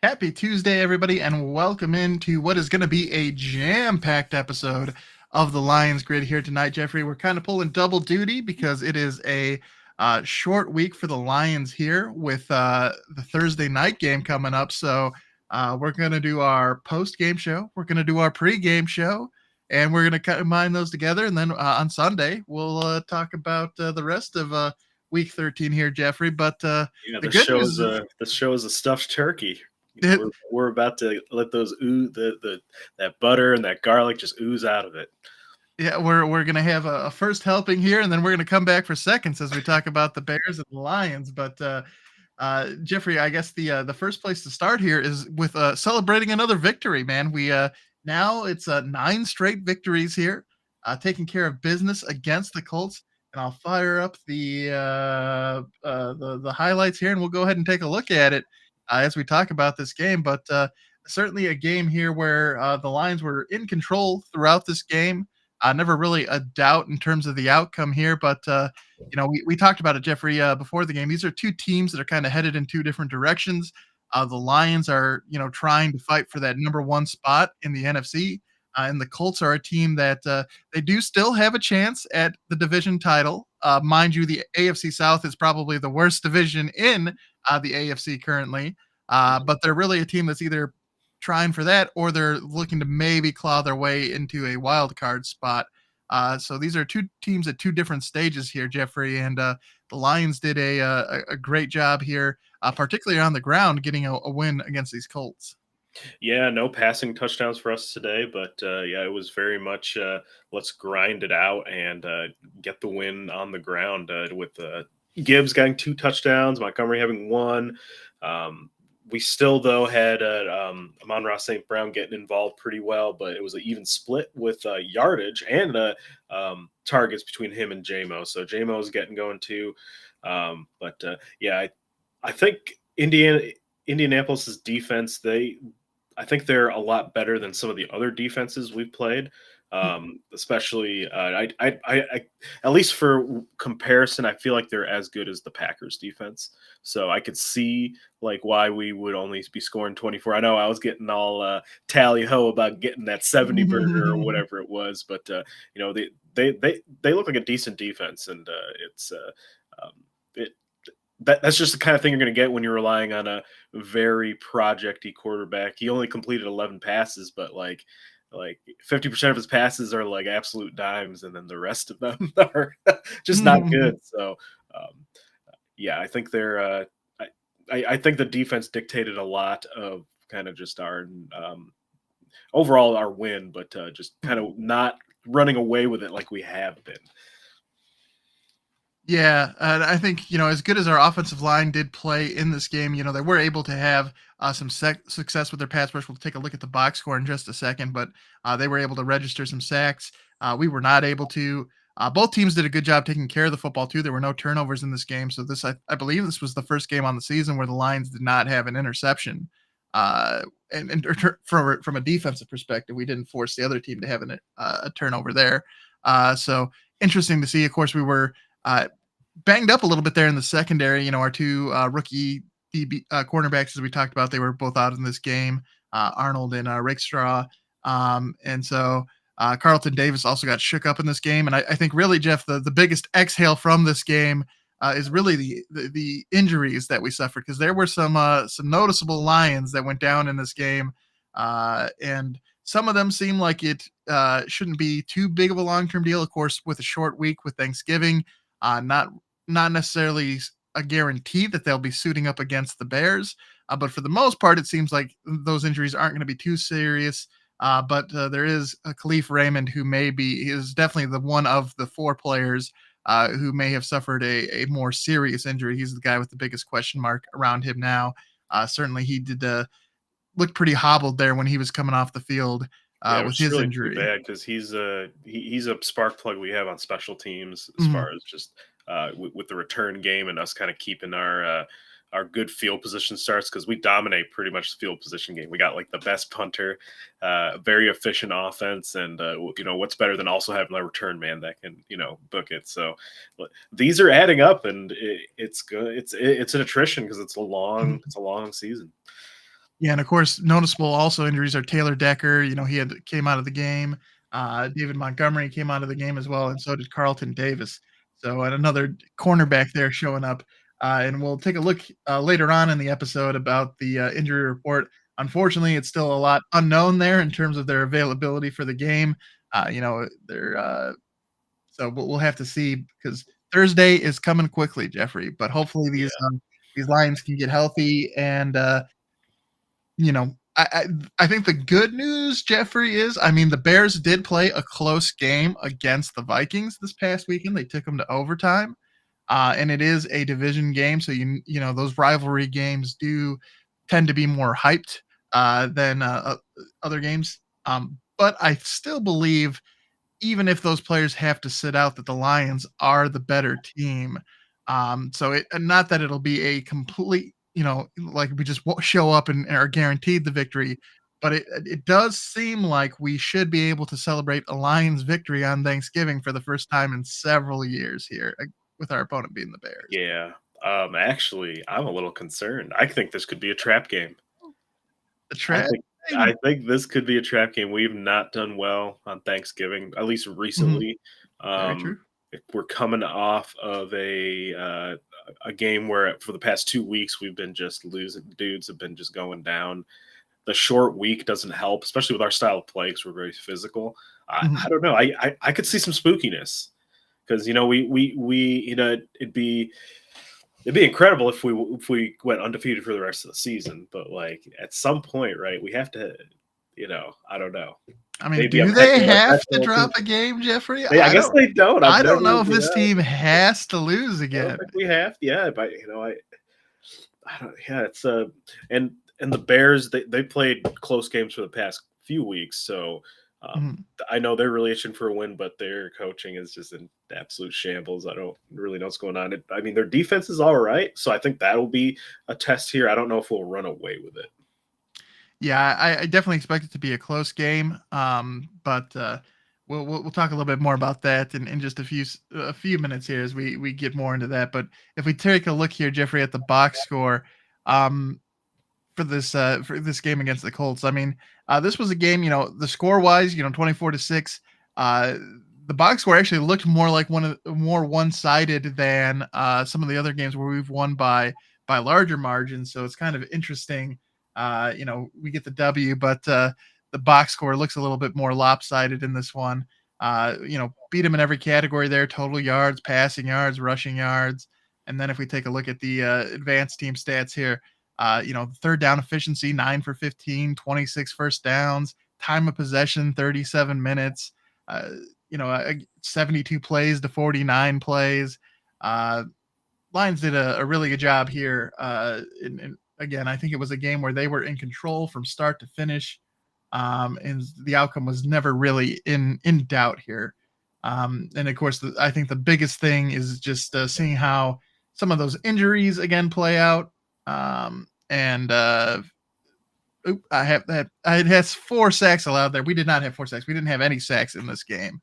Happy Tuesday, everybody, and welcome into what is going to be a jam-packed episode of the Lions Grid here tonight, Jeffrey. We're kind of pulling double duty because it is a short week for the Lions here with the Thursday night game coming up. So we're going to do our post-game show, we're going to do our pre-game show, and we're going to combine those together. And then on Sunday, we'll talk about the rest of Week 13 here, Jeffrey. But Yeah, the the good show news is is a stuffed turkey. it, We're about to let those that butter and that garlic just ooze out of it. Yeah, we're gonna have a first helping here, and then we're gonna come back for seconds as we talk about the Bears and the Lions. But Jeffrey, I guess the first place to start here is with celebrating another victory, man. We now it's 9 straight victories here, taking care of business against the Colts. And I'll fire up the highlights here, and we'll go ahead and take a look at it as we talk about this game. But certainly a game here where the Lions were in control throughout this game. Never really a doubt in terms of the outcome here, but we talked about it, Jeffrey, before the game. These are two teams that are kind of headed in two different directions. The Lions are, trying to fight for that number one spot in the NFC, and the Colts are a team that they do still have a chance at the division title. Mind you, the AFC South is probably the worst division in the AFC currently, but they're really a team that's either trying for that, or they're looking to maybe claw their way into a wild card spot. So these are two teams at two different stages here, Jeffrey, and the Lions did a great job here, particularly on the ground, getting a win against these Colts. Yeah, no passing touchdowns for us today, but yeah, it was very much let's grind it out and get the win on the ground with Gibbs getting 2 touchdowns, Montgomery having 1. We still, though, had Amon-Ra St. Brown getting involved pretty well, but it was an even split with yardage and targets between him and JMO. So JMO's getting going too. Yeah, I think Indianapolis's defense, I think they're a lot better than some of the other defenses we've played. Especially, I at least for comparison, I feel like they're as good as the Packers defense. So I could see like why we would only be scoring 24. I know I was getting all tally ho about getting that 70 burger or whatever it was, but they look like a decent defense, and that's just the kind of thing you're going to get when you're relying on a very projecty quarterback. He only completed 11 passes, but like 50% of his passes are like absolute dimes, and then the rest of them are just not good. So, yeah, I think I think the defense dictated a lot of kind of just our overall our win, but just kind of not running away with it like we have been. Yeah, and I think, as good as our offensive line did play in this game, they were able to have some success with their pass rush. We'll take a look at the box score in just a second, but they were able to register some sacks. We were not able to. Both teams did a good job taking care of the football, too. There were no turnovers in this game. So I believe this was the first game on the season where the Lions did not have an interception. And from a defensive perspective, we didn't force the other team to have a turnover there. So interesting to see. Of course, we were banged up a little bit there in the secondary. Our two rookie cornerbacks, as we talked about, they were both out in this game, Arnold and Rakestraw. And so Carlton Davis also got shook up in this game. And I think really, Jeff, the biggest exhale from this game is really the injuries that we suffered, because there were some noticeable Lions that went down in this game. And some of them seem like it shouldn't be too big of a long-term deal. Of course, with a short week with Thanksgiving, not necessarily a guarantee that they'll be suiting up against the Bears. But for the most part, it seems like those injuries aren't going to be too serious. But there is Khalif Raymond, who is definitely the one of the 4 players who may have suffered a more serious injury. He's the guy with the biggest question mark around him now. Certainly he did look pretty hobbled there when he was coming off the field with his really injury. Bad, because he's a spark plug we have on special teams as far as just with the return game and us kind of keeping our good field position starts, because we dominate pretty much the field position game. We got like the best punter, very efficient offense, and what's better than also having a return man that can book it. So these are adding up, and it's good. It's an attrition because it's a long season. Yeah, and of course, noticeable also injuries are Taylor Decker, he came out of the game. David Montgomery came out of the game as well, and so did Carlton Davis. So, and another cornerback there showing up. And we'll take a look later on in the episode about the injury report. Unfortunately, it's still a lot unknown there in terms of their availability for the game. They're so we'll have to see because Thursday is coming quickly, Jeffrey. But hopefully these Lions can get healthy and I think the good news, Jeffrey, is I mean, the Bears did play a close game against the Vikings this past weekend. They took them to overtime, and it is a division game, so those rivalry games do tend to be more hyped than other games. But I still believe even if those players have to sit out, that the Lions are the better team. So not that it'll be a complete, like we just won't show up and are guaranteed the victory, but it does seem like we should be able to celebrate a Lions victory on Thanksgiving for the first time in several years here, with our opponent being the Bears. Yeah. Actually, I'm a little concerned. I think this could be a trap game. The I trap think I game. think this could be a trap game. We've not done well on Thanksgiving, at least Mhm. recently. Very Um, true. if we're coming off of a game where for the past 2 weeks we've been just losing. Dudes have been just going down. The short week doesn't help, especially with our style of play because we're very physical. I Mhm. don't know. I could see some spookiness because we it'd be incredible if we went undefeated for the rest of the season, but like at some point, right, we have to, I don't know. I mean, Maybe I'm do they hedging my have bets a to little too. drop a game, Jeffrey? I guess they don't. I've I never, don't know if this team has to lose I don't again. think we have. Yeah, but I don't. Yeah, it's and and the Bears they played close games for the past few weeks, so um, Mhm. I know they're really itching for a win, but their coaching is just in absolute shambles. I don't really know what's going on. I mean, their defense is all right, so I think that'll be a test here. I don't know if we'll run away with it. Yeah, I definitely expect it to be a close game. But we'll talk a little bit more about that in just a few minutes here as we get more into that. But if we take a look here, Jeffrey, at the box score, um, for this game against the Colts. I mean, this was a game, the score wise, 24-6. Uh, the box score actually looked more like more one sided than some of the other games where we've won by larger margins. So it's kind of interesting. We get the W, but the box score looks a little bit more lopsided in this one. Beat them in every category there: total yards, passing yards, rushing yards. And then if we take a look at the advanced team stats here, third down efficiency, 9 for 15, 26 first downs, time of possession, 37 minutes, 72 plays to 49 plays. Uh, Lions did a really good job here. And again, I think it was a game where they were in control from start to finish. And the outcome was never really in doubt here. And of course, I think the biggest thing is just seeing how some of those injuries again play out. And I have that. It has 4 sacks allowed there. We did not have 4 sacks. We didn't have any sacks in this game.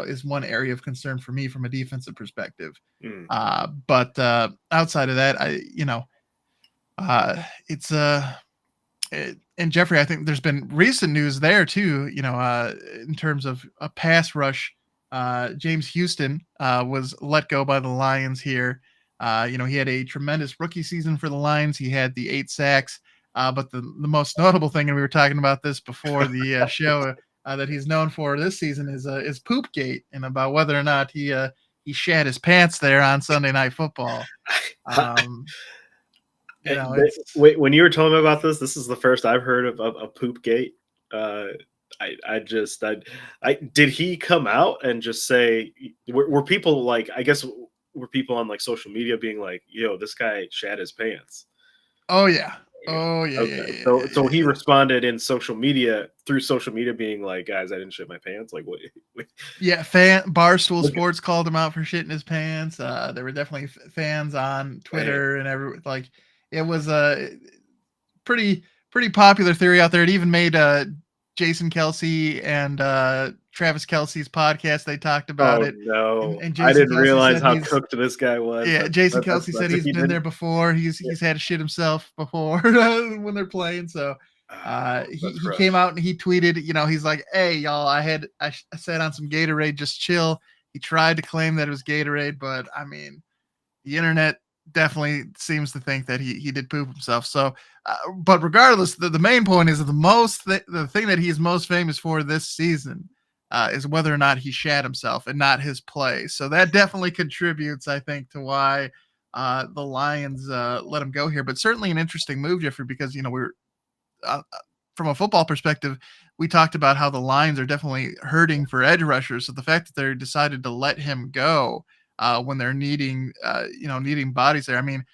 Is one area of concern for me from a defensive perspective. Mm. But outside of that, it's and Jeffrey, I think there's been recent news there too. In terms of a pass rush, James Houston was let go by the Lions here. He had a tremendous rookie season for the Lions. He had the 8 sacks. But the most notable thing, and we were talking about this before the show, that he's known for this season is Poopgate, and about whether or not he shat his pants there on Sunday Night Football. Um, it's Wait, when you were telling me about this is the first I've heard of Poop Gate. Uh, I did he come out and just say were people like I guess were people on like social media being like, yo, this guy shat his pants? oh yeah, Yeah. oh yeah, yeah, Okay. yeah, So he yeah. responded in social media through social media being like, guys, I didn't shit my pants. Like what Yeah, Barstool Sports called him out for shitting his pants. There were definitely fans on man. Twitter and like it was a pretty popular theory out there. It even made Jason Kelsey and Travis Kelce's podcast, they talked about Oh it. no, And I Jason didn't Kelsey realize said how cooked this guy was. Jason Kelsey said That's if he's he been there didn't. before. He's had to shit himself before when they're playing. So That's he came rough. out and he tweeted, he's like, "Hey y'all, I sat on some Gatorade, just chill." He tried to claim that it was Gatorade, but I mean, the internet definitely seems to think that he did poop himself. So, but regardless, the main point is the thing that he's most famous for this season is whether or not he shat himself and not his play. So that definitely contributes, I think, to why the Lions let him go here. But certainly an interesting move, Jeffrey, because we're from a football perspective, we talked about how the Lions are definitely hurting for edge rushers. So the fact that they decided to let him go when they're needing bodies there. I mean,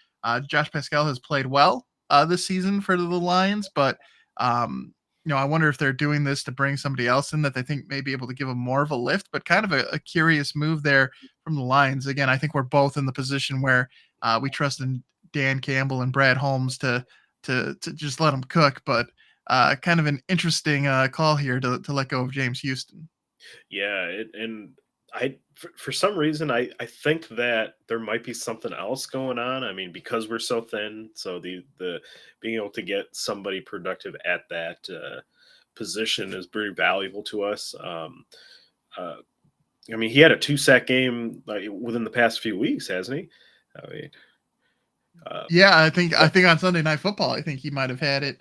Josh Pascal has played well this season for the Lions, but I wonder if they're doing this to bring somebody else in that they think may be able to give them more of a lift. But kind of a curious move there from the Lions. Again, I think we're both in the position where we trust in Dan Campbell and Brad Holmes to just let them cook, but kind of an interesting call here to let go of James Houston. Yeah, and for some reason I think that there might be something else going on. I mean, because we're so thin, so the being able to get somebody productive at that position is pretty valuable to us. Uh, I mean, he had a 2-sack game within the past few weeks, hasn't he? I mean, uh, Yeah, I think on Sunday Night Football, I think he might have had it.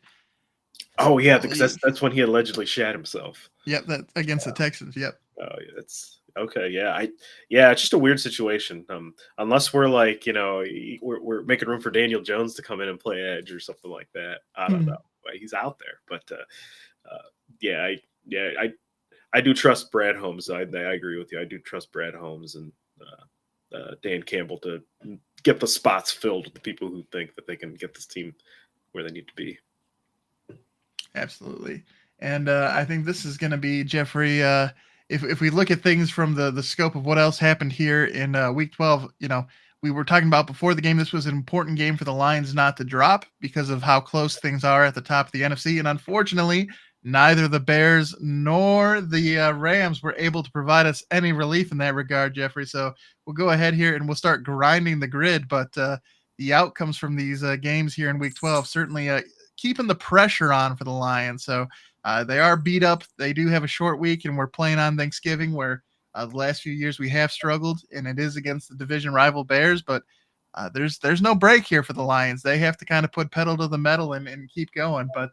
oh I yeah, because believe. that's when he allegedly shat himself. Yep, that against the Texans. Yep. Oh, yeah, that's okay. Yeah, it's just a weird situation. Unless we're like, we're making room for Daniel Jones to come in and play edge or something like that. I don't know. He's out there, but yeah, I do trust Brad Holmes. I agree with you. I do trust Brad Holmes and Dan Campbell to get the spots filled with the people who think that they can get this team where they need to be. Absolutely. And I think this is going to be, Jeffrey, if we look at things from the scope of what else happened here in week 12, we were talking about before the game, this was an important game for the Lions not to drop because of how close things are at the top of the NFC. And unfortunately, neither the Bears nor the Rams were able to provide us any relief in that regard, Jeffrey. So we'll go ahead here and we'll start grinding the grid. But the outcomes from these games here in week 12 certainly keeping the pressure on for the Lions. So they are beat up. They do have a short week, and we're playing on Thanksgiving, where the last few years we have struggled, and it is against the division rival Bears. But there's no break here for the Lions. They have to kind of put pedal to the metal and keep going. But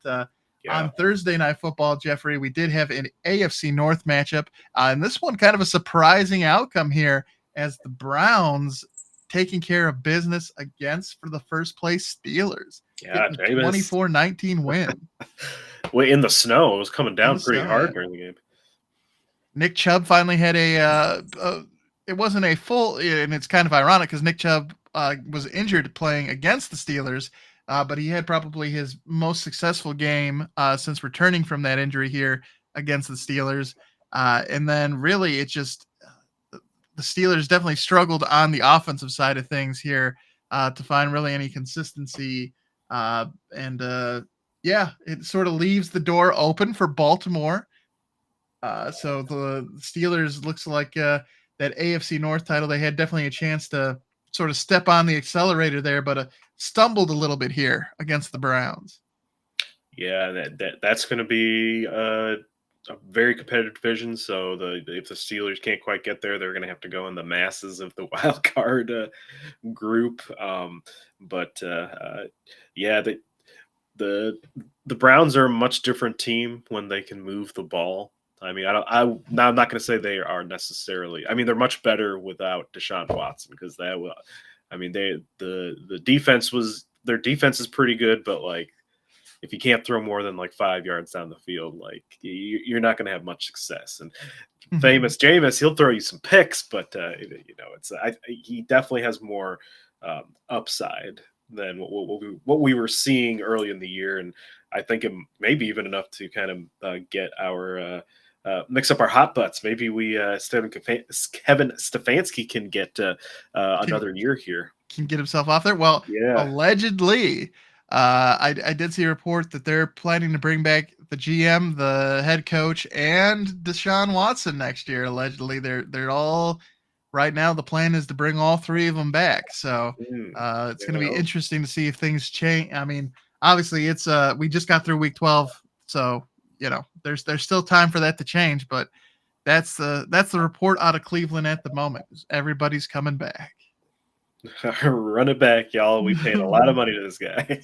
Yeah. on Thursday Night Football, Jeffrey, we did have an AFC North matchup, and this one kind of a surprising outcome here as the Browns taking care of business against for the first place Steelers. Yeah, Getting Jameis. 24-19 win. Well, in the snow, it was coming In down the pretty snow, yeah. hard during the game. Nick Chubb finally had it wasn't a full, and it's kind of ironic because Nick Chubb was injured playing against the Steelers, but he had probably his most successful game since returning from that injury here against the Steelers. And then really it just, the Steelers definitely struggled on the offensive side of things here to find really any consistency. Yeah, it sort of leaves the door open for Baltimore. So the Steelers looks like that AFC North title, they had definitely a chance to sort of step on the accelerator there, but stumbled a little bit here against the Browns. Yeah, that's going to be a very competitive division. So if the Steelers can't quite get there, they're going to have to go in the masses of the wild card group. Yeah, the Browns are a much different team when they can move the ball. I mean, I'm not going to say they are necessarily. I mean, they're much better without Deshaun Watson because I mean, the defense their defense is pretty good, but like if you can't throw more than like 5 yards down the field, like you're not going to have much success. And famous Jameis, he'll throw you some picks, but he definitely has more upside than what we were seeing early in the year, and I think it may be even enough to kind of get our mix up our hot butts. Maybe Kevin Stefanski can get another year here. Can get himself off there. Well, Yeah. allegedly, I did see a report that they're planning to bring back the GM, the head coach, and Deshaun Watson next year. Allegedly, they're all right now. The plan is to bring all three of them back. So it's going to be Well, interesting to see if things change. I mean, obviously, it's we just got through week 12, so there's still time for that to change. But that's the report out of Cleveland at the moment. Everybody's coming back. run it back, y'all. We paid a lot of money to this guy.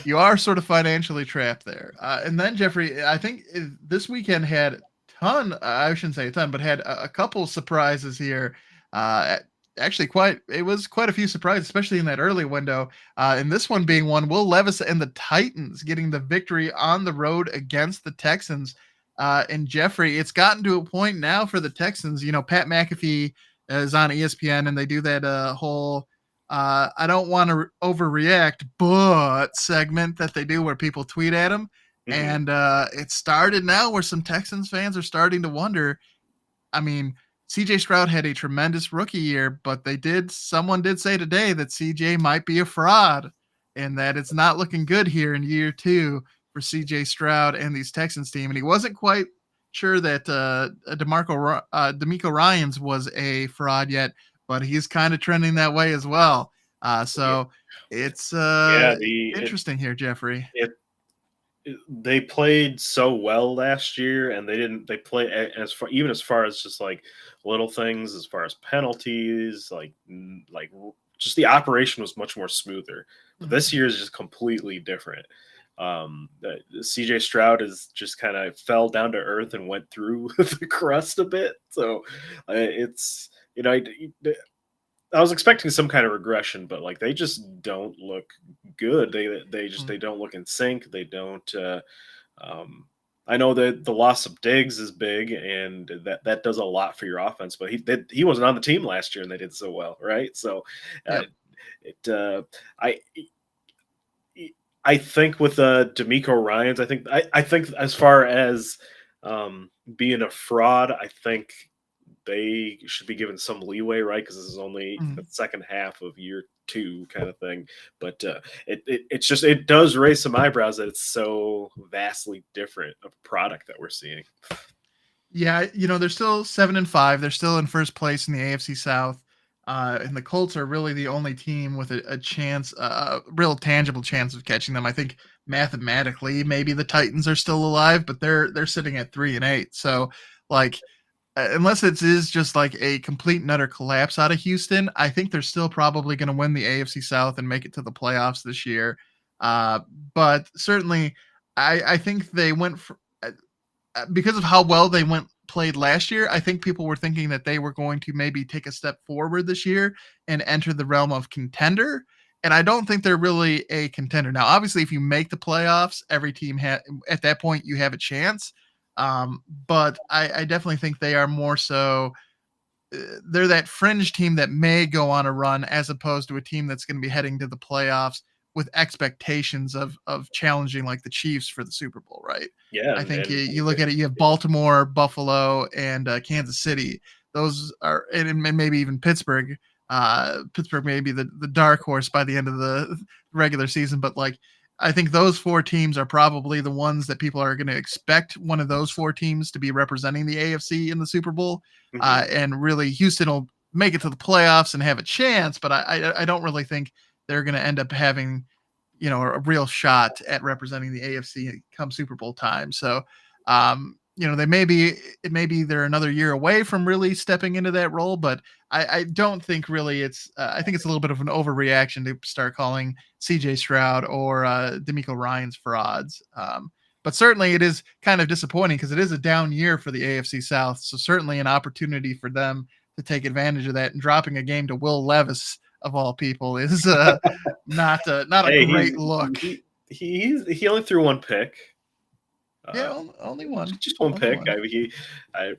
You are sort of financially trapped there. And then Jeffrey, I think this weekend had I shouldn't say a ton, but had a couple surprises here. Actually, it was quite a few surprises, especially in that early window. And this one being one, Will Levis and the Titans getting the victory on the road against the Texans. And Jeffrey, it's gotten to a point now for the Texans. Pat McAfee is on ESPN, and they do that whole I don't want to overreact, but segment that they do where people tweet at him. Mhm. And it started now where some Texans fans are starting to wonder. I mean, CJ Stroud had a tremendous rookie year, but someone did say today that CJ might be a fraud and that it's not looking good here in year 2 for CJ Stroud and these Texans team. And he wasn't quite sure that D'Amico Ryans was a fraud yet, but he's kind of trending that way as well. Yeah, So it's yeah. The interesting here, Jeffrey. it they played so well last year, and they didn't. They play as far as just like little things, as far as penalties, just the operation was much more smoother. But Mhm. this year is just completely different. CJ Stroud is just kind of fell down to earth and went through the crust a bit. So it's I was expecting some kind of regression, but like they just don't look good. They don't look in sync. They don't. Um, I know that the loss of Diggs is big, and that does a lot for your offense. But he wasn't on the team last year, and they did so well, right? So, uh, Yep. it I I think with D'Amico Ryan's, I think as far as being a fraud, I think they should be given some leeway, right? Because this is only the Mhm. second half of year 2 kind of thing. But it's just it does raise some eyebrows that it's so vastly different of a product that we're seeing. Yeah, they're still 7-5. They're still in first place in the AFC South. And the Colts are really the only team with a chance, a real tangible chance of catching them. I think mathematically, maybe the Titans are still alive, but they're sitting at 3-8. So, like, unless it is just like a complete and utter collapse out of Houston, I think they're still probably going to win the AFC South and make it to the playoffs this year. Uh, but certainly, I think they went for because of how well they played last year. I think people were thinking that they were going to maybe take a step forward this year and enter the realm of contender. And I don't think they're really a contender. Now, obviously, if you make the playoffs, every team at that point you have a chance. But I definitely think they are more so they're that fringe team that may go on a run as opposed to a team that's going to be heading to the playoffs with expectations of challenging like the Chiefs for the Super Bowl, right? Yeah, I and, think and you look at it, you have Baltimore, Buffalo, and Kansas City. Those are, and maybe even Pittsburgh. Pittsburgh may be the dark horse by the end of the regular season, but like I think those 4 teams are probably the ones that people are going to expect one of those 4 teams to be representing the AFC in the Super Bowl. mhm. And really, Houston will make it to the playoffs and have a chance, but I don't really think they're going to end up having a real shot at representing the AFC come Super Bowl time. So it may be they're another year away from really stepping into that role, but I don't think really it's I think it's a little bit of an overreaction to start calling CJ Stroud or D'Amico Ryans frauds. But certainly it is kind of disappointing because it is a down year for the AFC South. So certainly an opportunity for them to take advantage of that, and dropping a game to Will Levis of all people is not a Hey, great look. he only threw one pick. Yeah, Uh, only one, just one only pick. one. I,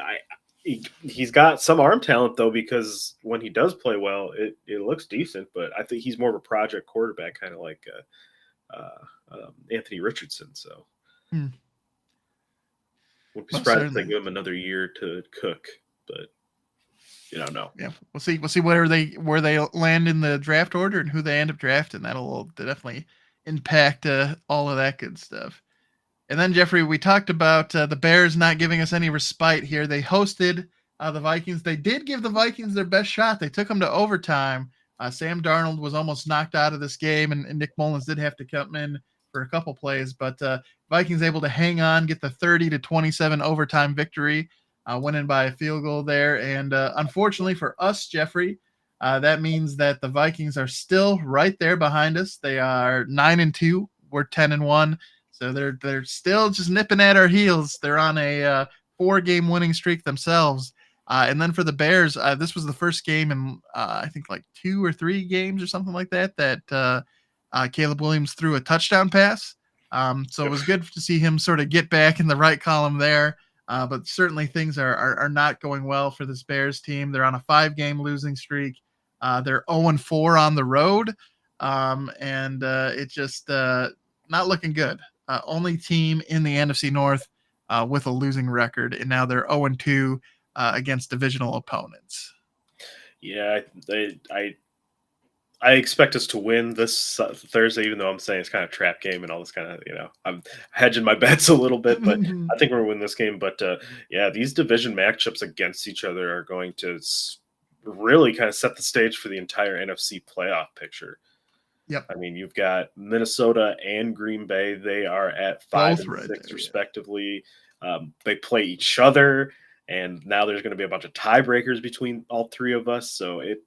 I he's got some arm talent though, because when he does play well, it looks decent. But I think he's more of a project quarterback, kind of like Anthony Richardson. So Hmm, wouldn't be most surprised if they certainly. give him another year to cook. But you don't know. Yeah, we'll see. We'll see where they land in the draft order and who they end up drafting. That'll definitely impact all of that good stuff. And then Jeffrey, we talked about the Bears not giving us any respite here. They hosted the Vikings. They did give the Vikings their best shot. They took them to overtime. Sam Darnold was almost knocked out of this game, and Nick Mullins did have to come in for a couple plays. But Vikings able to hang on, get the 30-27 overtime victory, winning by a field goal there. And unfortunately for us, Jeffrey, that means that the Vikings are still right there behind us. They are 9-2. We're 10-1. So they're still just nipping at our heels. They're on a 4-game winning streak themselves. And then for the Bears, this was the first game in I think like 2 or 3 games or something like that Caleb Williams threw a touchdown pass. So it was good to see him sort of get back in the right column there. But certainly things are not going well for this Bears team. They're on a 5-game losing streak. They're 0-4 on the road. And it just not looking good. Only team in the NFC North with a losing record, and now they're 0-2 against divisional opponents. Yeah, I expect us to win this Thursday, even though I'm saying it's kind of a trap game and all this kind of, I'm hedging my bets a little bit, but I think we're going to win this game. But yeah, these division matchups against each other are going to really kind of set the stage for the entire NFC playoff picture. Yep. I mean, you've got Minnesota and Green Bay. They are at 5 and 6 respectively. They play each other, and now there's going to be a bunch of tiebreakers between all three of us. So it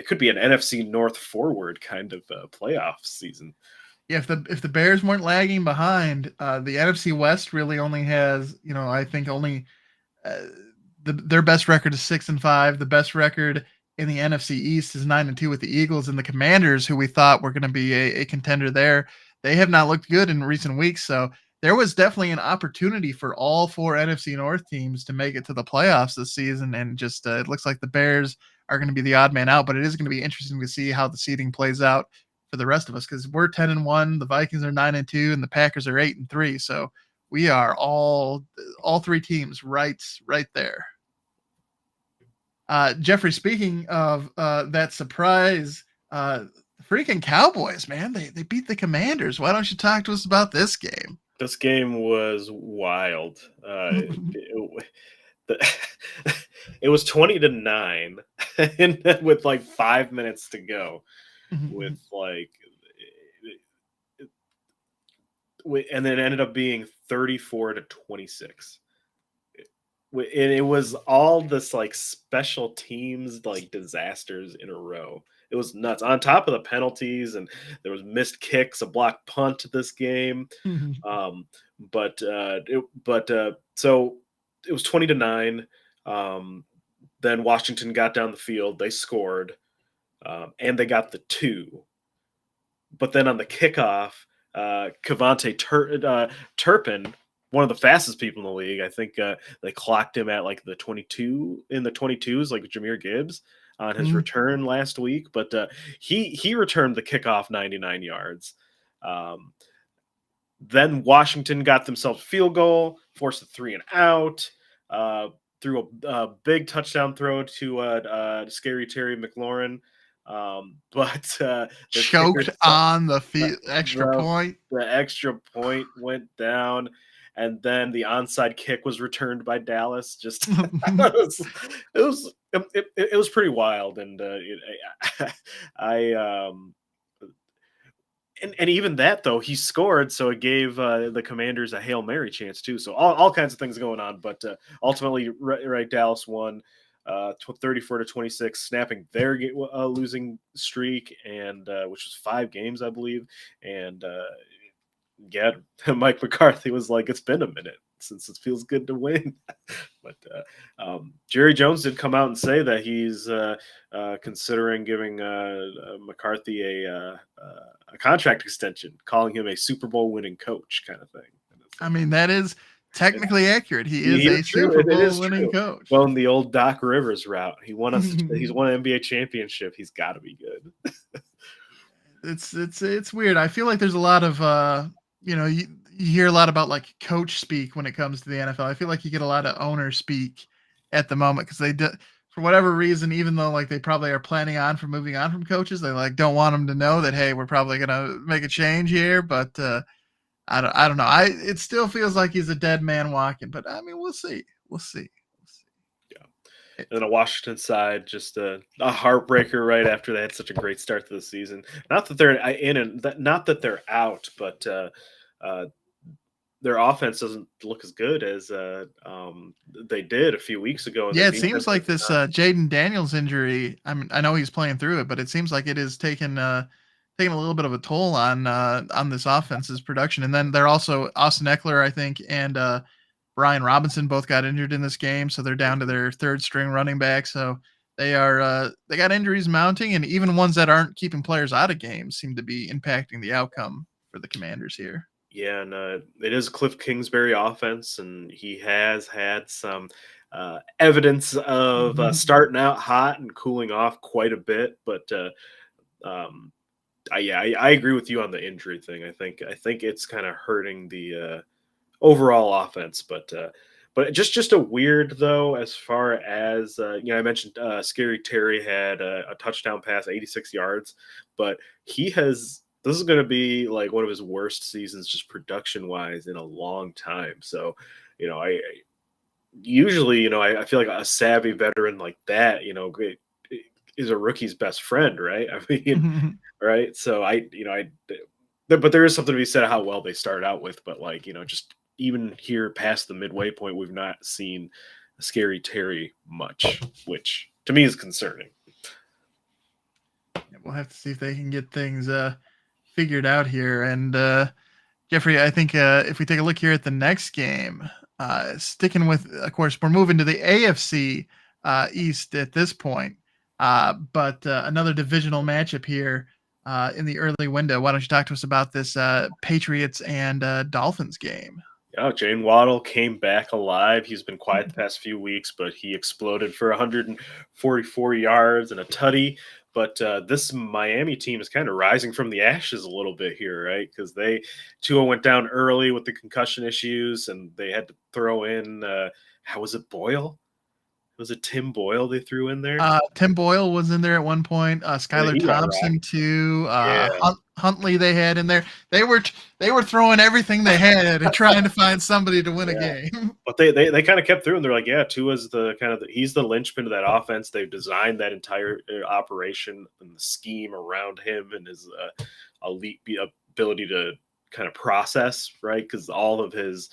could be an NFC North forward kind of playoff season. Yeah, if the Bears weren't lagging behind, the NFC West really only has, I think only their best record is 6-5. The best record in the NFC East is 9-2 with the Eagles, and the Commanders, who we thought were going to be a contender there, they have not looked good in recent weeks. So there was definitely an opportunity for all 4 NFC North teams to make it to the playoffs this season. And just it looks like the Bears are going to be the odd man out, but it is going to be interesting to see how the seeding plays out for the rest of us, because we're 10-1, the Vikings are 9-2, and the Packers are 8-3. So we are all 3 teams right there. Jeffrey, speaking of that surprise, freaking Cowboys, man, they beat the Commanders. Why don't you talk to us about this game? This game was wild. It was 20-9 with like 5 minutes to go. With and then it ended up being 34-26. And it was all this like special teams like disasters in a row. It was nuts. On top of the penalties, and there was missed kicks, a blocked punt this game. So it was 20-9. Then Washington got down the field. They scored, and they got the 2. But then on the kickoff, Kevontae Turpin, one of the fastest people in the league, I think they clocked him at like the 22 in the 22s, like Jahmyr Gibbs on his return last week. But he returned the kickoff 99 yards. Then Washington got themselves a field goal, forced a 3 and out, threw a big touchdown throw to Scary Terry McLaurin. But choked on the extra point. The extra point went down, and then the onside kick was returned by Dallas. Just it was pretty wild, and and even that though he scored, so it gave the Commanders a Hail Mary chance too. So all kinds of things going on, but ultimately, right, Dallas won. 34-26, snapping their losing streak, and which was 5 games, I believe. And yeah, Mike McCarthy was like, "It's been a minute since it feels good to win." But Jerry Jones did come out and say that he's considering giving McCarthy a contract extension, calling him a Super Bowl winning coach, kind of thing. I mean, that is technically accurate. He is a Super Bowl winning coach. Going the old Doc Rivers route. He's won an NBA championship. He's got to be good. It's weird. I feel like there's a lot of you hear a lot about like coach speak when it comes to the NFL. I feel like you get a lot of owner speak at the moment, because for whatever reason, even though like they probably are planning on for moving on from coaches, they like don't want them to know that, hey, we're probably gonna make a change here. But I don't know. It still feels like he's a dead man walking. But I mean, we'll see. We'll see. We'll see. Yeah. And then a Washington side, just a heartbreaker right after they had such a great start to the season. Not that they're in and not that they're out, but their offense doesn't look as good as they did a few weeks ago. And Yeah, their it seems defense like is this not. Jaden Daniels injury. I mean, I know he's playing through it, but it seems like it is taking a little bit of a toll on this offense's production. And then they're also Austin Eckler, I think, and Brian Robinson both got injured in this game, so they're down to their third string running back. So they got injuries mounting, and even ones that aren't keeping players out of games seem to be impacting the outcome for the Commanders here. Yeah, and it is Cliff Kingsbury offense, and he has had some evidence of starting out hot and cooling off quite a bit. But um, I agree with you on the injury thing. I think it's kind of hurting the overall offense. But just a weird though, as far as I mentioned, Scary Terry had a touchdown pass, 86 yards, but he has. This is going to be like one of his worst seasons, just production wise, in a long time. So, I usually, I feel like a savvy veteran like that, is a rookie's best friend, right? I mean, right? So but there is something to be said how well they started out with, but like, just even here past the midway point, we've not seen Scary Terry much, which to me is concerning. We'll have to see if they can get things figured out here. And Jeffrey, I think if we take a look here at the next game, sticking with, of course, we're moving to the AFC East at this point, but another divisional matchup here in the early window. Why don't you talk to us about this Patriots and Dolphins game? Yeah, Jane Waddle came back alive. He's been quiet the past few weeks, but he exploded for 144 yards and a tutty. But this Miami team is kind of rising from the ashes a little bit here, right? Because Tua went down early with the concussion issues, and they had to throw in, how was it, Boyle? Was it Tim Boyle they threw in there? Tim Boyle was in there at one point. Yeah, Skylar he got Thompson racked. too. Yeah. Huntley they had in there. They were throwing everything they had and trying to find somebody to win a Yeah. game. But they kind of kept through, and they're like, yeah, Tua's he's the linchpin of that offense. They've designed that entire operation and the scheme around him and his elite ability to kind of process, right? Because all of his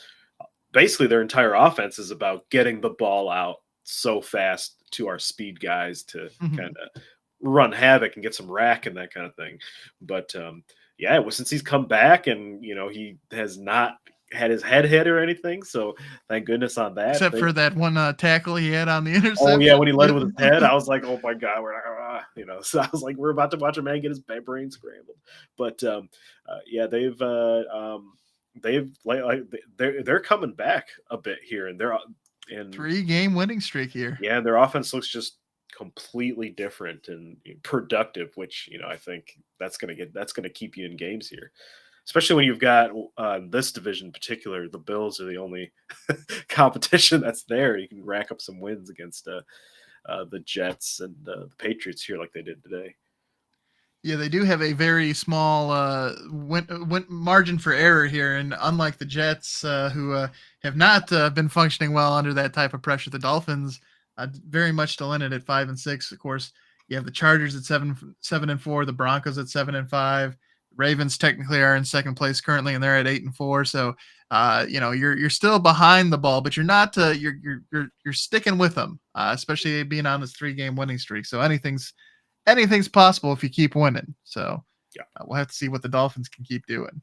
basically their entire offense is about getting the ball out so fast to our speed guys to kind of run havoc and get some rack and that kind of thing. But since he's come back and he has not had his head hit or anything, so thank goodness on that. Except for that one tackle he had on the Oh interception. yeah, when he led with his head, I was like, oh my god, we're not, so I was like, we're about to watch a man get his brain scrambled. But they're coming back a bit here, and they're and 3-game winning streak here. yeah, their offense looks just completely different and productive, which I think that's gonna keep you in games here, especially when you've got this division in particular. The Bills are the only competition that's there. You can rack up some wins against the Jets and the Patriots here, like they did today. Yeah, they do have a very small margin for error here, and unlike the Jets, who have not been functioning well under that type of pressure, the Dolphins very much still in it at 5-6. Of course, you have the Chargers at 7-4, the Broncos at 7-5. Ravens technically are in second place currently, and they're at 8-4. So, you're still behind the ball, but you're not. You're sticking with them, especially being on this 3-game winning streak. So anything's possible if you keep winning. So yeah, we'll have to see what the Dolphins can keep doing.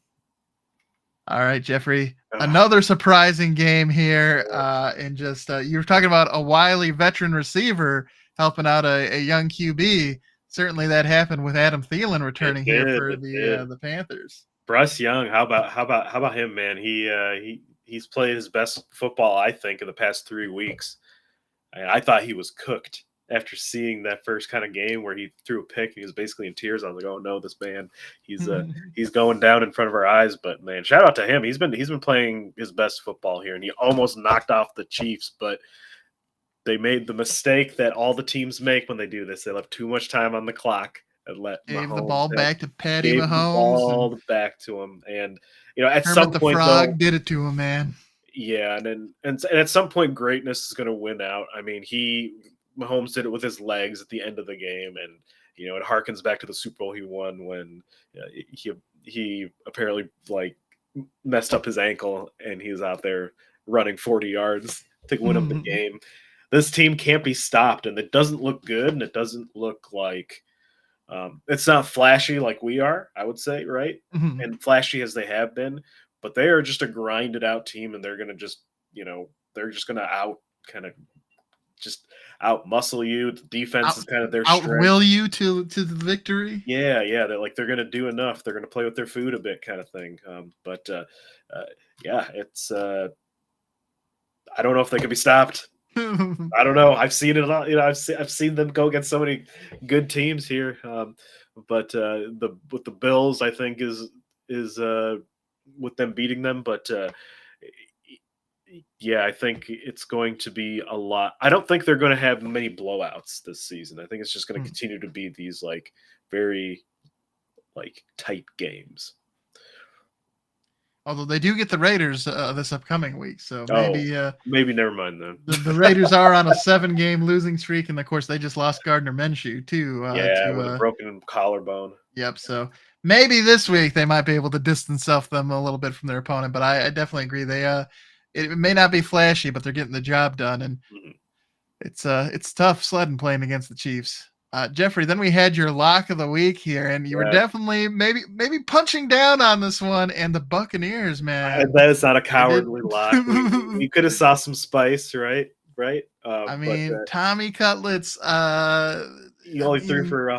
All right, Jeffrey, another surprising game here. And just you were talking about a wily veteran receiver helping out a young QB. Certainly that happened with Adam Thielen returning here for the Panthers. Bryce Young, how about him, man? He's played his best football, I think, in the past 3 weeks. I thought he was cooked after seeing that first kind of game where he threw a pick and he was basically in tears. I was like, oh no, this man, he's going down in front of our eyes. But man, shout out to him. He's been playing his best football here, and he almost knocked off the Chiefs. But they made the mistake that all the teams make when they do this. They left too much time on the clock and let Gave the Mahomes ball back to Patty gave the Mahomes, and ball back to him. And at Kermit some the point though, Frog did it to him, man. yeah, and at some point greatness is going to win out. I mean, Mahomes did it with his legs at the end of the game, and it harkens back to the Super Bowl he won when he apparently like messed up his ankle and he was out there running 40 yards to win him the game. This team can't be stopped, and it doesn't look good, and it doesn't look like it's not flashy like we are, I would say, right? And flashy as they have been, but they are just a grinded out team, and they're going to just, they're just going to out muscle you. The defense is kind of their strength. Outwill you to the victory. Yeah, they're going to do enough. They're going to play with their food a bit, kind of thing. Yeah, it's. I don't know if they can be stopped. I don't know. I've seen it a lot. I've seen them go against so many good teams here. But with the Bills, I think is with them beating them. But yeah, I think it's going to be a lot. I don't think they're going to have many blowouts this season. I think it's just going to continue to be these like very like tight games. Although they do get the Raiders this upcoming week, so maybe never mind then. The Raiders are on a 7-game losing streak, and of course they just lost Gardner Minshew too. With a broken collarbone. Yep. So maybe this week they might be able to distance them a little bit from their opponent. But I definitely agree. It may not be flashy, but they're getting the job done, and it's tough sledding playing against the Chiefs. Jeffrey, then we had your lock of the week here, and you were definitely maybe punching down on this one, and the Buccaneers, man. That is not a cowardly lock. We could have saw some spice, right? Tommy Cutlets. He only threw for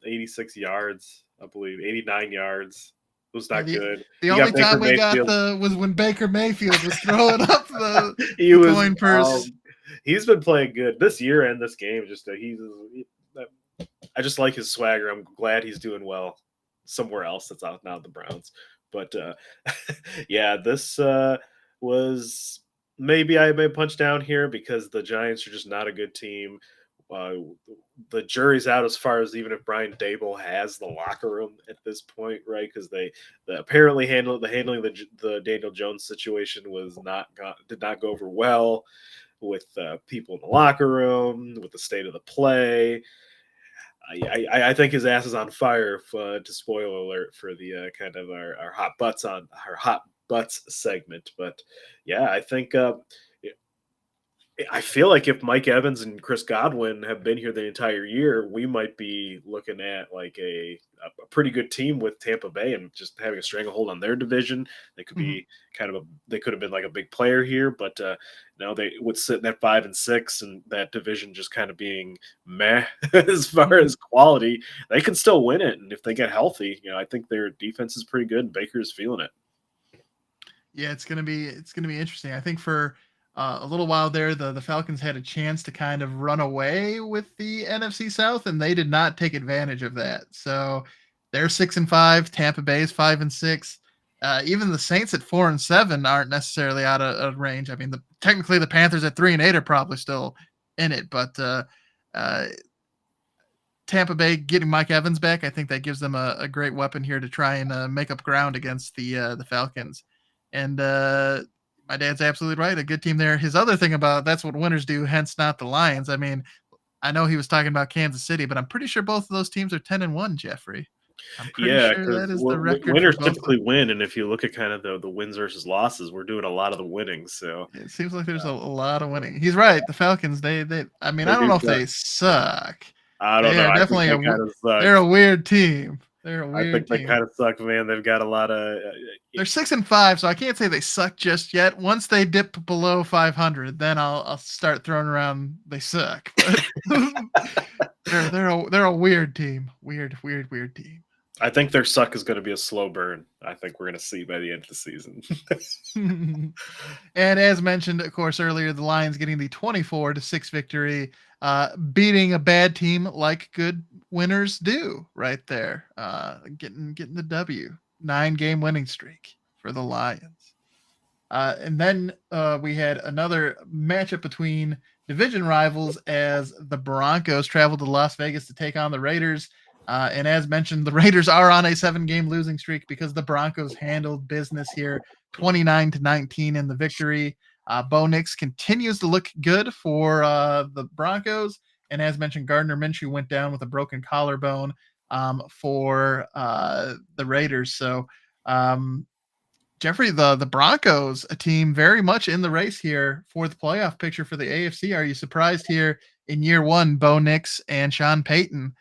86 yards, I believe, 89 yards. It was not good. The only time we got was when Baker Mayfield was throwing up the coin purse. He's been playing good this year and this game. I just like his swagger. I'm glad he's doing well somewhere else that's out now, the Browns. But yeah, this was maybe I may punch down here because the Giants are just not a good team. The jury's out as far as even if Brian Daboll has the locker room at this point, right? Because they apparently handling the Daniel Jones situation did not go over well with people in the locker room, with the state of the play. I think his ass is on fire. To spoiler alert for the kind of our hot butts segment, but yeah, I think. I feel like if Mike Evans and Chris Godwin have been here the entire year, we might be looking at like a pretty good team with Tampa Bay and just having a stranglehold on their division. They could be they could have been like a big player here, but now they would sit at 5-6, and that division just kind of being meh as far as quality. They can still win it, and if they get healthy, I think their defense is pretty good. And Baker's feeling it. Yeah, it's gonna be interesting. I think for a little while there, the Falcons had a chance to kind of run away with the NFC South, and they did not take advantage of that. So they're 6-5. Tampa Bay is 5-6. Even the Saints at 4-7 aren't necessarily out of range. I mean, technically the Panthers at 3-8 are probably still in it, but Tampa Bay getting Mike Evans back, I think that gives them a great weapon here to try and make up ground against the Falcons. And my dad's absolutely right. A good team there. His other thing about that's what winners do, hence not the Lions. I mean, I know he was talking about Kansas City, but I'm pretty sure both of those teams are 10-1, Jeffrey. I'm pretty sure that is the record. Winners typically win, and if you look at kind of the wins versus losses, we're doing a lot of the winning. So it seems like there's a lot of winning. He's right. The Falcons, I don't know if they suck. I don't know. They're a weird team. I think they kind of suck, man. They've got a lot of. They're 6-5, so I can't say they suck just yet. Once they dip below 500, then I'll start throwing around they suck. But they're a weird team. Weird team. I think their suck is going to be a slow burn. I think we're going to see by the end of the season. And as mentioned, of course, earlier, the Lions getting the 24-6 victory, beating a bad team like good winners do right there. Getting the W. 9-game winning streak for the Lions. And then we had another matchup between division rivals as the Broncos traveled to Las Vegas to take on the Raiders. And as mentioned, the Raiders are on a 7-game losing streak because the Broncos handled business here, 29-19 in the victory. Bo Nix continues to look good for the Broncos. And as mentioned, Gardner Minshew went down with a broken collarbone for the Raiders. So, Jeffrey, the Broncos, a team very much in the race here for the playoff picture for the AFC. Are you surprised here in year one, Bo Nix and Sean Payton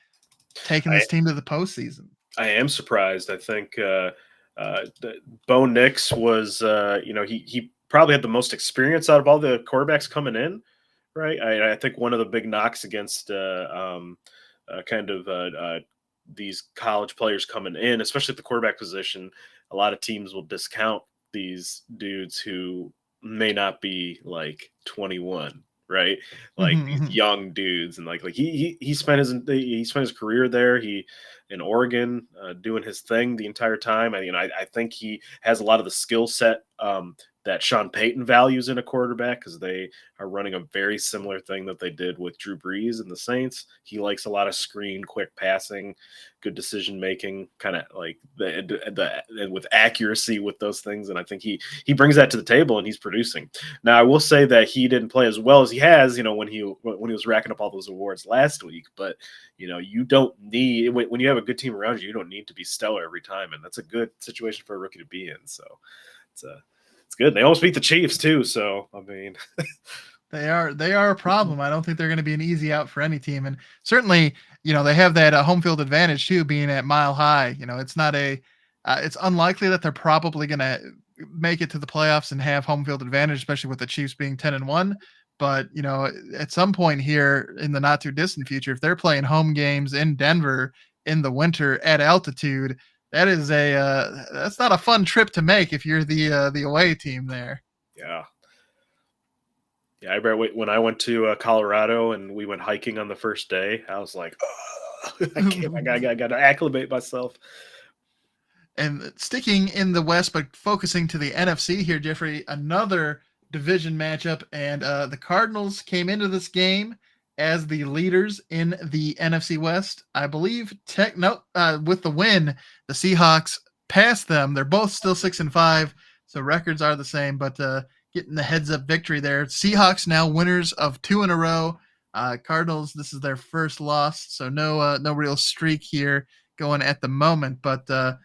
taking this team to the postseason? I am surprised. I think Bo Nix was, he probably had the most experience out of all the quarterbacks coming in, right? I think one of the big knocks against these college players coming in, especially at the quarterback position, a lot of teams will discount these dudes who may not be like 21, right? Like these young dudes, and like he spent his career there. He in Oregon doing his thing the entire time. I think he has a lot of the skill set that Sean Payton values in a quarterback, because they are running a very similar thing that they did with Drew Brees and the Saints. He likes a lot of screen, quick passing, good decision making, kind of like the with accuracy with those things. And I think he brings that to the table, and he's producing. Now, I will say that he didn't play as well as he has, when he was racking up all those awards last week. But you don't need, when you have a good team around you, you don't need to be stellar every time, and that's a good situation for a rookie to be in. So it's good. They almost beat the Chiefs too. So, I mean, they are a problem. I don't think they're going to be an easy out for any team. And certainly, they have that home field advantage too, being at Mile High. It's not it's unlikely that they're probably going to make it to the playoffs and have home field advantage, especially with the Chiefs being 10-1. But, at some point here in the not too distant future, if they're playing home games in Denver in the winter at altitude, that is that's not a fun trip to make if you're the away team there. Yeah. Yeah, I remember when I went to Colorado and we went hiking on the first day, I was like, oh, I got to acclimate myself. And sticking in the West, but focusing to the NFC here, Jeffrey, another division matchup. And the Cardinals came into this game as the leaders in the NFC West. I believe with the win, the Seahawks passed them. They're both still 6-5, so records are the same, but getting the heads up victory there. Seahawks now winners of 2 in a row. Cardinals, this is their first loss, so no real streak here going at the moment, but the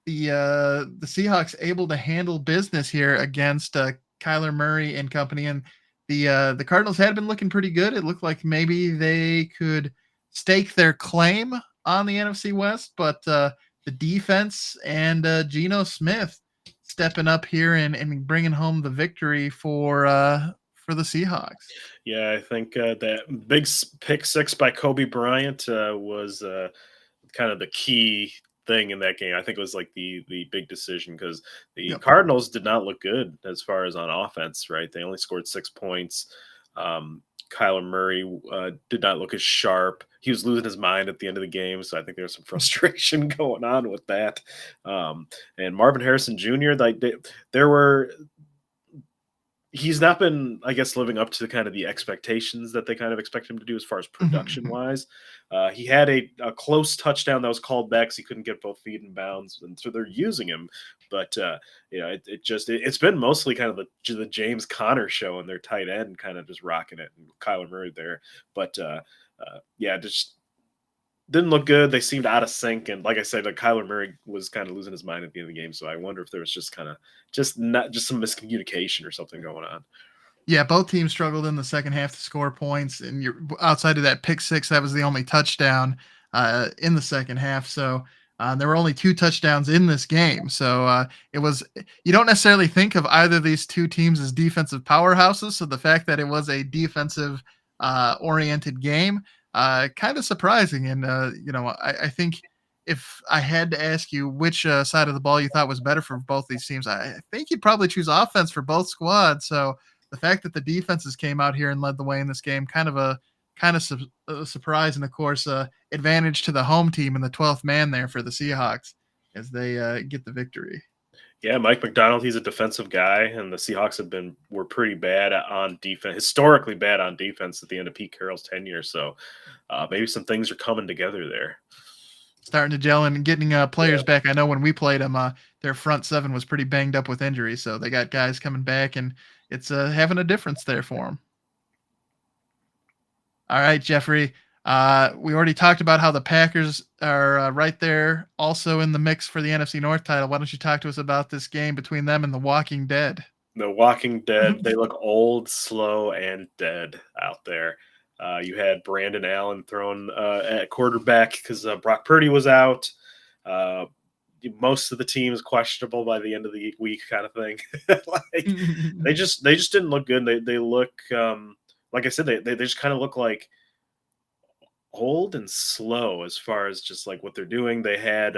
Seahawks able to handle business here against Kyler Murray and company. And the Cardinals had been looking pretty good. It looked like maybe they could stake their claim on the NFC West, but the defense and Geno Smith stepping up here and bringing home the victory for the Seahawks. Yeah, I think that big pick 6 by Kobe Bryant was kind of the key thing in that game. I think it was like the big decision, because the Cardinals did not look good as far as on offense, right? They only scored 6 points. Kyler Murray did not look as sharp. He was losing his mind at the end of the game, so I think there was some frustration going on with that. And Marvin Harrison Jr., he's not been, I guess, living up to kind of the expectations that they kind of expect him to do as far as production wise. He had a close touchdown that was called back, so he couldn't get both feet in bounds, and so they're using him. But it's been mostly kind of the James Conner show, and their tight end kind of just rocking it, and Kyler Murray there. But just didn't look good. They seemed out of sync, and like I said, Kyler Murray was kind of losing his mind at the end of the game. So I wonder if there was just some miscommunication or something going on. Yeah, both teams struggled in the second half to score points, and you're outside of that pick 6, that was the only touchdown in the second half. So there were only 2 touchdowns in this game. So you don't necessarily think of either of these two teams as defensive powerhouses. So the fact that it was a defensive oriented game, kind of surprising. And I think if I had to ask you which side of the ball you thought was better for both these teams, I think you'd probably choose offense for both squads. So the fact that the defenses came out here and led the way in this game, kind of a surprise, and of course, advantage to the home team and the 12th man there for the Seahawks as they get the victory. Yeah, Mike McDonald, he's a defensive guy, and the Seahawks were pretty bad on defense, historically bad on defense at the end of Pete Carroll's tenure. So maybe some things are coming together there. Starting to gel and getting Yeah. players back. I know when we played them, their front seven was pretty banged up with injuries, so they got guys coming back, and it's having a difference there for them. All right, Jeffrey. We already talked about how the Packers are right there, also in the mix for the NFC North title. Why don't you talk to us about this game between them and the Walking Dead? The Walking Dead, they look old, slow, and dead out there. You had Brandon Allen thrown at quarterback because Brock Purdy was out. Uh, most of the team is questionable by the end of the week, kind of thing. Like they just didn't look good. They look like I said, they just kind of look like old and slow as far as just like what they're doing. They had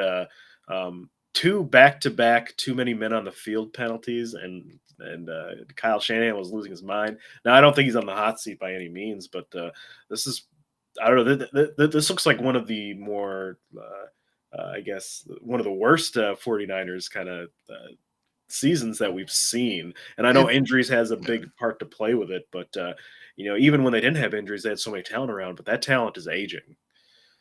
two back-to-back too many men on the field penalties, and Kyle Shanahan was losing his mind. Now I don't think he's on the hot seat by any means, but this is I don't know. This looks like one of the more I guess one of the worst 49ers kind of seasons that we've seen. And I know It, injuries has a big part to play with it, but even when they didn't have injuries, they had so many talent around, but that talent is aging.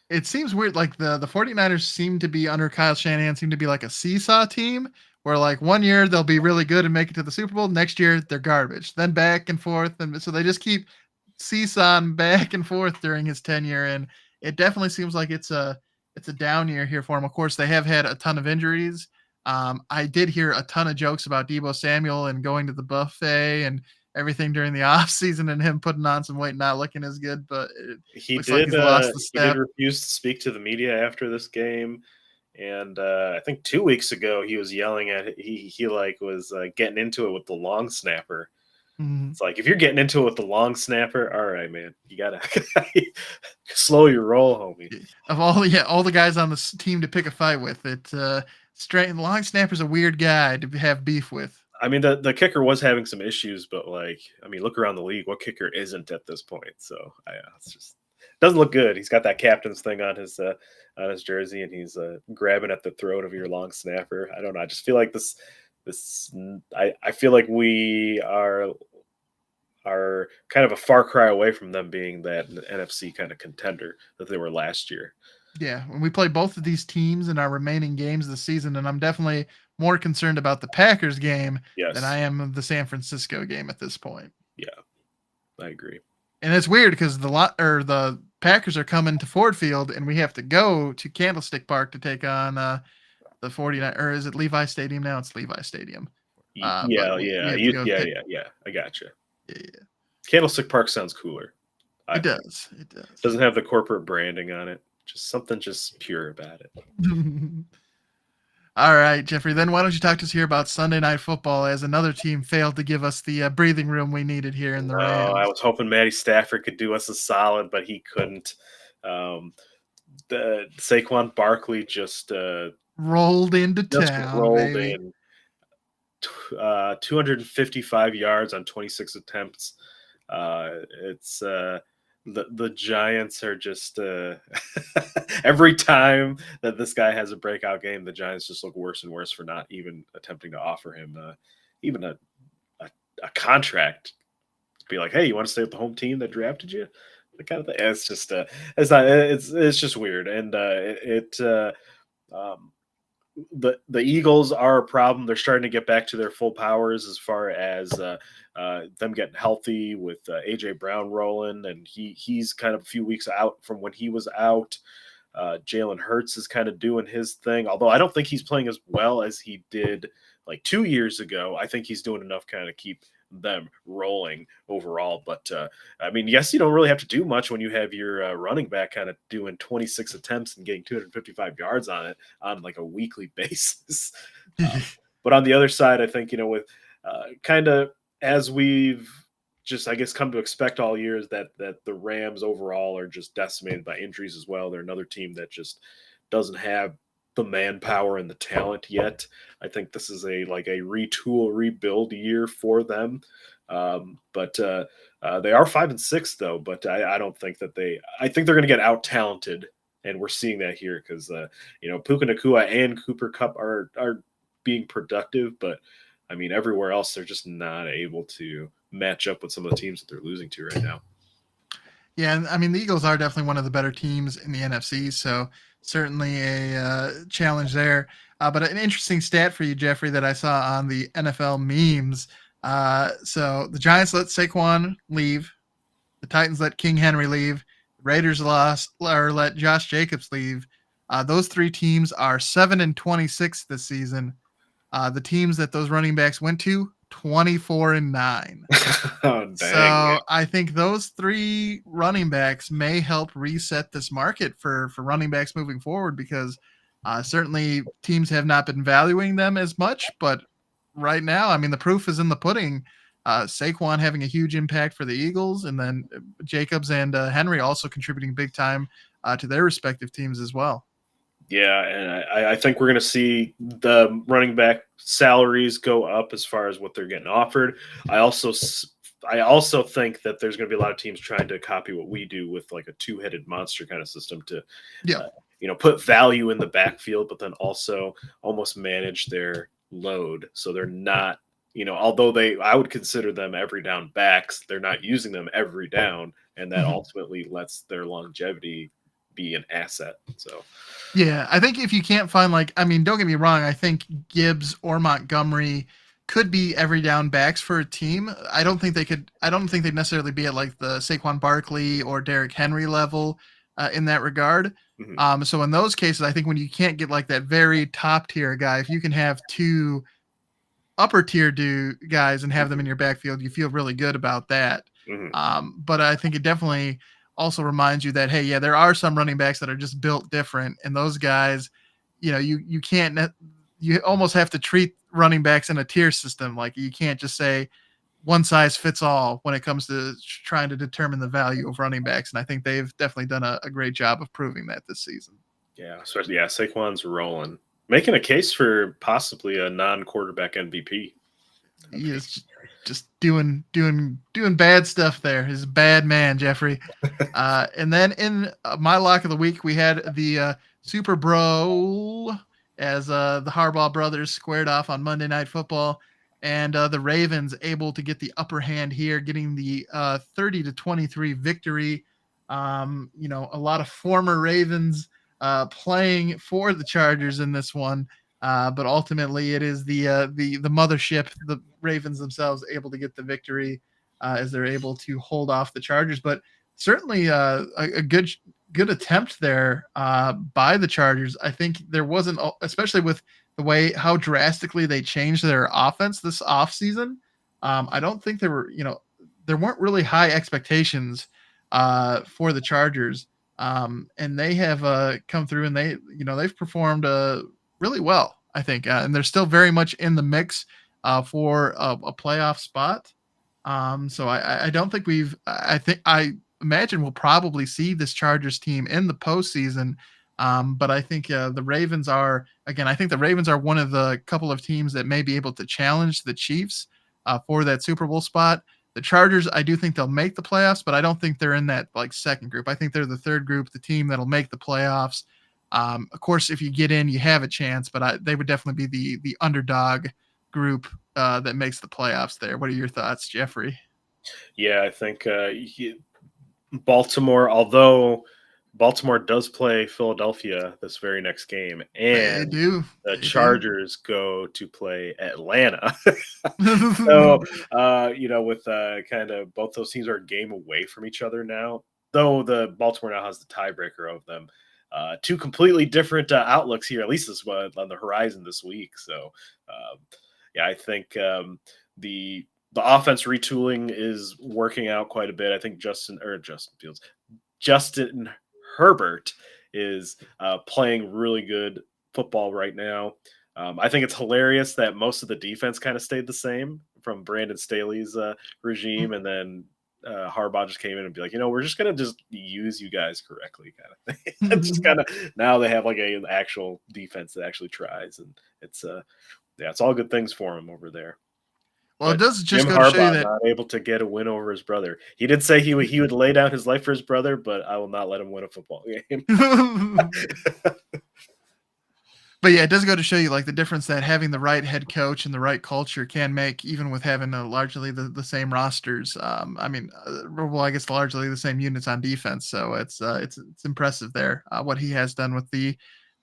it seems weird. Like the 49ers seem to be under Kyle Shanahan, seem to be like a seesaw team where like one year they'll be really good and make it to the Super Bowl. Next year they're garbage. Then back and forth. And so they just keep seesawing back and forth during his tenure. And it definitely seems like it's a down year here for him. Of course, they have had a ton of injuries. I did hear a ton of jokes about Debo Samuel and going to the buffet and everything during the off season and him putting on some weight, not looking as good, but it He looks like did. he's lost the He did step. refuse to speak to the media after this game, and I think 2 weeks ago he was yelling at he like was getting into it with the long snapper. Mhm. It's like if you're getting into it with the long snapper, all right, man, you gotta slow your roll, homie. Of all the guys on this team to pick a fight with, straight long snapper's a weird guy to have beef with. I mean, the kicker was having some issues, but like, I mean, look around the league. What kicker isn't at this point? So, it's just doesn't look good. He's got that captain's thing on his jersey, and he's grabbing at the throat of your long snapper. I don't know. I just feel like this. I feel like we are kind of a far cry away from them being that NFC kind of contender that they were last year. Yeah, when we play both of these teams in our remaining games this season, and I'm definitely more concerned about the Packers game than I Yes. am the San Francisco game at this point. Yeah, I agree. And it's weird because the Packers are coming to Ford Field, and we have to go to Candlestick Park to take on the 49, or is it Levi Stadium now? It's Levi Stadium. But Yeah, we yeah, have to go take. yeah. I gotcha. Yeah, Candlestick Park sounds cooler. I it think. does. It does. Doesn't have the corporate branding on it. Just something just pure about it. All right, Jeffrey. Then why don't you talk to us here about Sunday Night Football as another team failed to give us the breathing room we needed here in the No, I Rams. was hoping Matty Stafford could do us a solid, but he couldn't. The Saquon Barkley Rolled into just town, rolled baby. in 255 yards on 26 attempts. It's the Giants are just every time that this guy has a breakout game, the Giants just look worse and worse for not even attempting to offer him even a contract. To be like, hey, you want to stay with the home team that drafted you? The kind of thing. It's just it's just weird, and um, the Eagles are a problem. They're starting to get back to their full powers as far as them getting healthy with AJ Brown rolling, and he's kind of a few weeks out from when he was out. Jalen Hurts is kind of doing his thing, although I don't think he's playing as well as he did like 2 years ago. I think he's doing enough kind of keep them rolling overall. But I mean, yes, you don't really have to do much when you have your running back kind of doing 26 attempts and getting 255 yards on it on like a weekly basis. But on the other side, I think, with kind of as we've just, I guess, come to expect all year is that the Rams overall are just decimated by injuries as well. They're another team that just doesn't have the manpower and the talent yet. I think this is a retool, rebuild year for them. But they are 5-6 though. But I don't think that I think they're going to get out talented, and we're seeing that here because Puka Nacua and Cooper Kupp are being productive, but I mean, everywhere else, they're just not able to match up with some of the teams that they're losing to right now. Yeah, and I mean the Eagles are definitely one of the better teams in the NFC, so certainly a challenge there. But an interesting stat for you, Jeffrey, that I saw on the NFL memes. So the Giants let Saquon leave, the Titans let King Henry leave, the Raiders lost or let Josh Jacobs leave. Those three teams are 7-26 this season. The teams that those running backs went to, 24-9. Oh, dang. So I think those three running backs may help reset this market for running backs moving forward, because certainly teams have not been valuing them as much. But right now, I mean, the proof is in the pudding. Saquon having a huge impact for the Eagles, and then Jacobs and Henry also contributing big time to their respective teams as well. Yeah, and I think we're going to see the running back salaries go up as far as what they're getting offered. I also think that there's going to be a lot of teams trying to copy what we do with like a two-headed monster kind of system to, Yeah. Put value in the backfield, but then also almost manage their load so they're not, although I would consider them every down backs, they're not using them every down, and that ultimately lets their longevity be an asset. So yeah, I think if you can't find don't get me wrong, I think Gibbs or Montgomery could be every down backs for a team. I don't think they'd necessarily be at like the Saquon Barkley or Derrick Henry level in that regard. So in those cases, I think when you can't get like that very top tier guy, if you can have two upper tier guys and have them in your backfield, you feel really good about that. But I think it definitely also reminds you that, hey, yeah, there are some running backs that are just built different, and those guys, you can't, you almost have to treat running backs in a tier system. Like you can't just say one size fits all when it comes to trying to determine the value of running backs. And I think they've definitely done a great job of proving that this season. Yeah, especially Saquon's rolling, making a case for possibly a non-quarterback MVP. He is just doing bad stuff there. He's a bad man, Jeffrey. And then in my lock of the week, we had the Super Bowl as the Harbaugh brothers squared off on Monday Night Football, and the Ravens able to get the upper hand here, getting the 30-23 victory. A lot of former Ravens playing for the Chargers in this one. But ultimately, it is the mothership, the Ravens themselves, able to get the victory as they're able to hold off the Chargers. But certainly a good attempt there by the Chargers. I think there wasn't, especially with the way how drastically they changed their offense this offseason. I don't think there weren't really high expectations for the Chargers. And they have come through, and they've performed really well, I think, and they're still very much in the mix for a playoff spot. So I don't think I imagine we'll probably see this Chargers team in the postseason. But I think the Ravens are one of the couple of teams that may be able to challenge the Chiefs for that Super Bowl spot. The Chargers, I do think they'll make the playoffs, but I don't think they're in that like second group. I think they're the third group, the team that'll make the playoffs. Of course, if you get in, you have a chance, but they would definitely be the underdog group that makes the playoffs there. What are your thoughts, Jeffrey? Yeah, I think Baltimore, although Baltimore does play Philadelphia this very next game, and the Chargers go to play Atlanta. So, with kind of both those teams are a game away from each other now, though the Baltimore now has the tiebreaker of them. Two completely different outlooks here, at least this one on the horizon this week. So, I think the offense retooling is working out quite a bit. I think Justin Herbert is playing really good football right now. I think it's hilarious that most of the defense kind of stayed the same from Brandon Staley's regime, and then Harbaugh just came in and be like, we're just gonna just use you guys correctly, kind of thing. It's just kind of now they have like an actual defense that actually tries, and it's it's all good things for him over there. Well, it does just Jim go to show you Harbaugh that not able to get a win over his brother. He did say he would lay down his life for his brother, but I will not let him win a football game. But yeah, it does go to show you like the difference that having the right head coach and the right culture can make, even with having largely the same rosters. I mean, well, I guess largely the same units on defense. So it's impressive there what he has done with the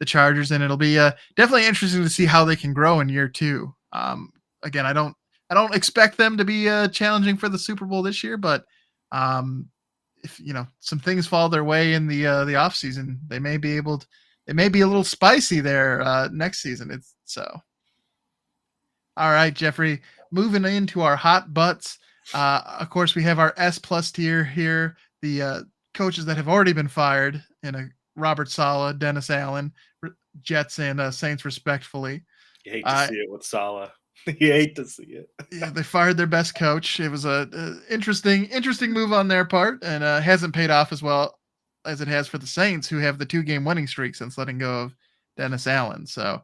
Chargers, and it'll be definitely interesting to see how they can grow in year two. Again, I don't expect them to be challenging for the Super Bowl this year, but um, if some things fall their way in the off season, they may be able to. It may be a little spicy there next season. It's so. All right, Jeffrey. Moving into our hot butts. Of course, we have our S plus tier here. The coaches that have already been fired in a Robert Saleh, Dennis Allen, Jets and Saints, respectfully. You hate to see it with Saleh. You hate to see it. Yeah, they fired their best coach. It was a interesting move on their part, and hasn't paid off as well as it has for the Saints, who have the 2-game winning streak since letting go of Dennis Allen. So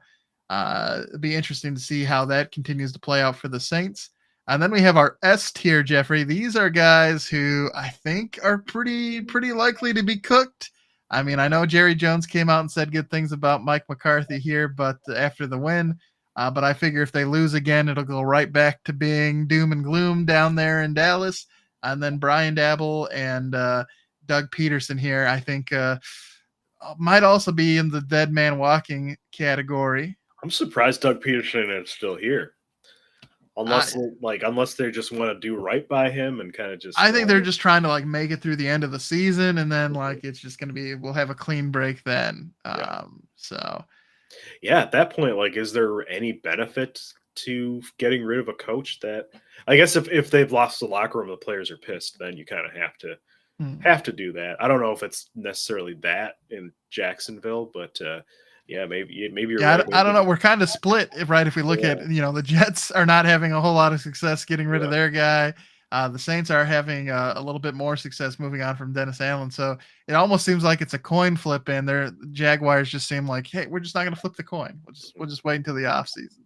it'd be interesting to see how that continues to play out for the Saints. And then we have our S tier, Jeffrey. These are guys who I think are pretty likely to be cooked. I mean, I know Jerry Jones came out and said good things about Mike McCarthy here, but after the win. But I figure if they lose again, it'll go right back to being doom and gloom down there in Dallas. And then Brian Dabble and Doug Peterson here, I think, might also be in the dead man walking category. I'm surprised Doug Peterson is still here. Unless they just want to do right by him and kind of just. I think they're just trying to like make it through the end of the season, and then like it's just going to be we'll have a clean break then. Yeah. So. Yeah, at that point, like, is there any benefit to getting rid of a coach that I guess if they've lost the locker room, the players are pissed, then you kind of have to do that. I don't know if it's necessarily that in Jacksonville, but yeah, maybe you're right. I don't know. We're kind of split, right? If we look at, the Jets are not having a whole lot of success getting rid of their guy. The Saints are having a little bit more success moving on from Dennis Allen. So it almost seems like it's a coin flip, and the Jaguars just seem like, hey, we're just not going to flip the coin. We'll just wait until the offseason.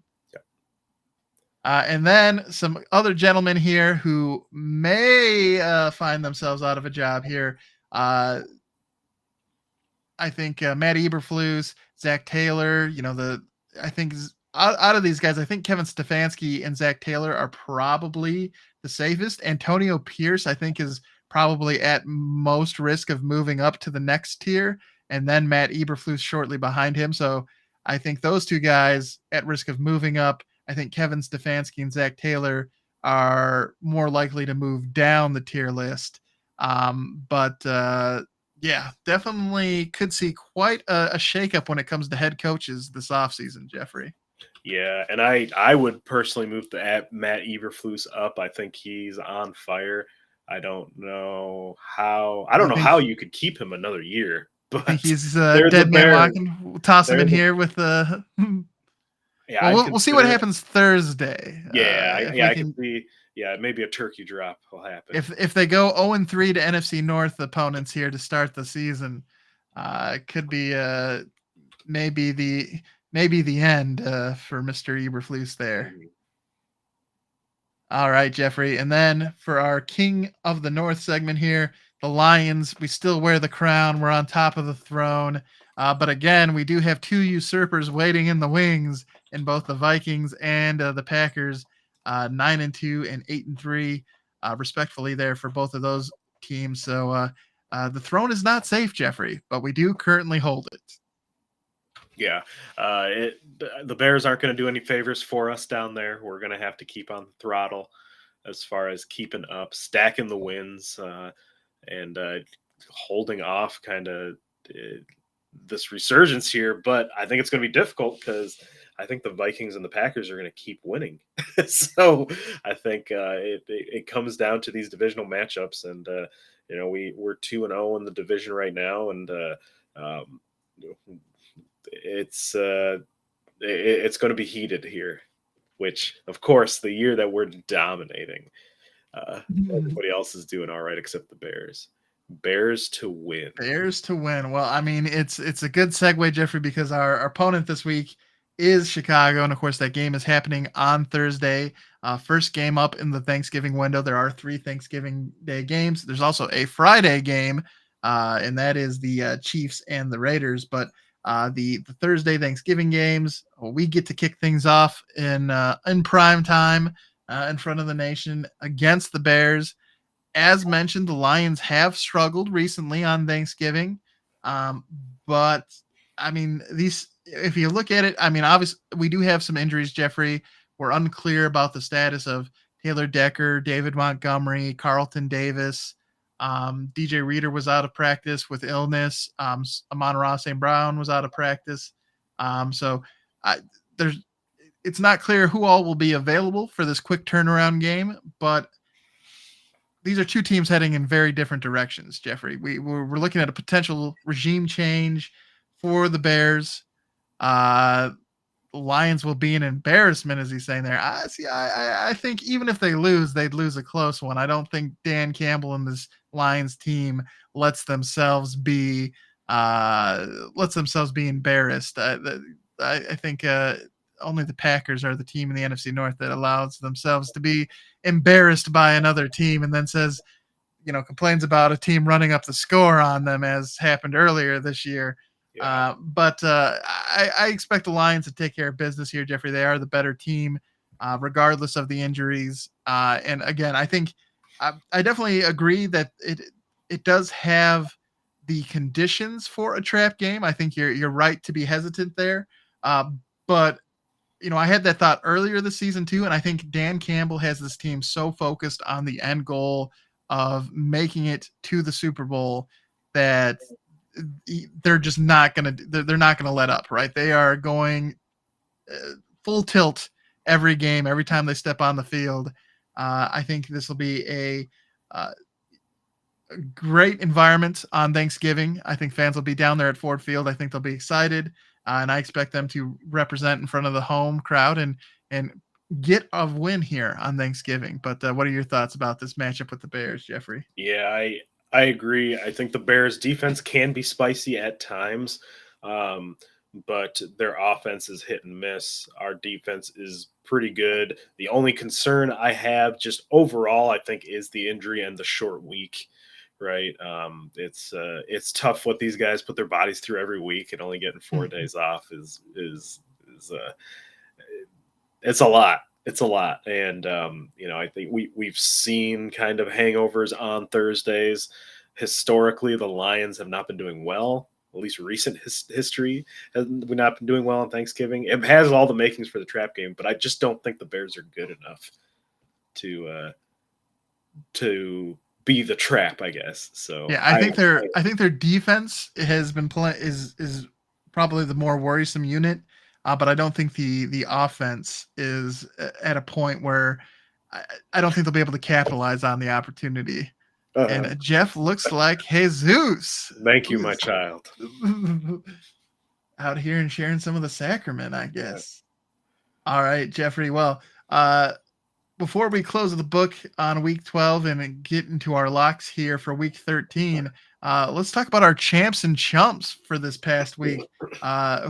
And then some other gentlemen here who may find themselves out of a job here. I think Matt Eberflus, Zach Taylor, I think out of these guys, I think Kevin Stefanski and Zach Taylor are probably the safest. Antonio Pierce, I think, is probably at most risk of moving up to the next tier, and then Matt Eberflus shortly behind him. So I think those two guys at risk of moving up. I think Kevin Stefanski and Zach Taylor are more likely to move down the tier list. Yeah, definitely could see quite a shakeup when it comes to head coaches this offseason, Jeffrey. Yeah, and I would personally move Matt Eberflus up. I think he's on fire. I don't know how you could keep him another year. But he's dead man walking. We'll toss him in here with the. Yeah, we'll see what happens Thursday. I can see. Yeah, maybe a turkey drop will happen. If they go 0-3 to NFC North opponents here to start the season, it could be maybe the end for Mr. Eberflus there. All right, Jeffrey. And then for our King of the North segment here, the Lions, we still wear the crown. We're on top of the throne. But again, we do have two usurpers waiting in the wings in both the Vikings and the Packers. 9-2 and 8-3, respectfully there for both of those teams. So the throne is not safe, Jeffrey, but we do currently hold it. Yeah, the Bears aren't going to do any favors for us down there. We're going to have to keep on the throttle as far as keeping up, stacking the wins, and holding off kind of this resurgence here. But I think it's going to be difficult because I think the Vikings and the Packers are going to keep winning. So I think it comes down to these divisional matchups, and we're 2-0 in the division right now, and it's going to be heated here. Which, of course, the year that we're dominating, everybody else is doing all right except the Bears. Bears to win. Bears to win. Well, I mean, it's a good segue, Jeffrey, because our opponent this week is Chicago, and of course that game is happening on Thursday. First game up in the Thanksgiving window. There are 3 Thanksgiving Day games. There's also a Friday game, and that is the Chiefs and the Raiders. But the Thursday Thanksgiving games. We get to kick things off in prime time in front of the nation against the Bears. As mentioned, the Lions have struggled recently on Thanksgiving, um, but I mean, these. If you look at it, I mean, obviously we do have some injuries. Jeffrey, we're unclear about the status of Taylor Decker, David Montgomery, Carlton Davis. DJ Reader was out of practice with illness. Amon-Ra St. Brown was out of practice. So there's it's not clear who all will be available for this quick turnaround game, but these are two teams heading in very different directions, Jeffrey. We're looking at a potential regime change for the Bears. Lions will be an embarrassment, as he's saying there. I think even if they lose, they'd lose a close one. I don't think Dan Campbell and this Lions team lets themselves be embarrassed. I think only the Packers are the team in the NFC North that allows themselves to be embarrassed by another team and then says, complains about a team running up the score on them, as happened earlier this year. Yeah. But I expect the Lions to take care of business here, Jeffrey. They are the better team, regardless of the injuries. And again, I think I definitely agree that it does have the conditions for a trap game. I think you're right to be hesitant there. But I had that thought earlier this season too, and I think Dan Campbell has this team so focused on the end goal of making it to the Super Bowl that they're just not gonna they're not gonna let up. Right? They are going full tilt every game, every time they step on the field. I think this will be a great environment on Thanksgiving. I think fans will be down there at Ford Field. I think they'll be excited, and I expect them to represent in front of the home crowd and get a win here on Thanksgiving. But what are your thoughts about this matchup with the Bears, Jeffrey? Yeah, I agree. I think the Bears' defense can be spicy at times, but their offense is hit and miss. Our defense is pretty good. The only concern I have, just overall, I think, is the injury and the short week. Right? It's tough what these guys put their bodies through every week, and only getting 4 days off is it's a lot. It's a lot. And, I think we've seen kind of hangovers on Thursdays. Historically, the Lions have not been doing well. At least recent history has not been doing well on Thanksgiving. It has all the makings for the trap game, but I just don't think the Bears are good enough to be the trap, I guess. So Yeah, I think their defense has been is probably the more worrisome unit, but I don't think the offense is at a point where I don't think they'll be able to capitalize on the opportunity. And Jeff looks like Jesus. Thank you, my child. Out here and sharing some of the sacrament, I guess. Yeah. All right, Jeffrey. Well, before we close the book on week 12 and get into our locks here for week 13, let's talk about our champs and chumps for this past week.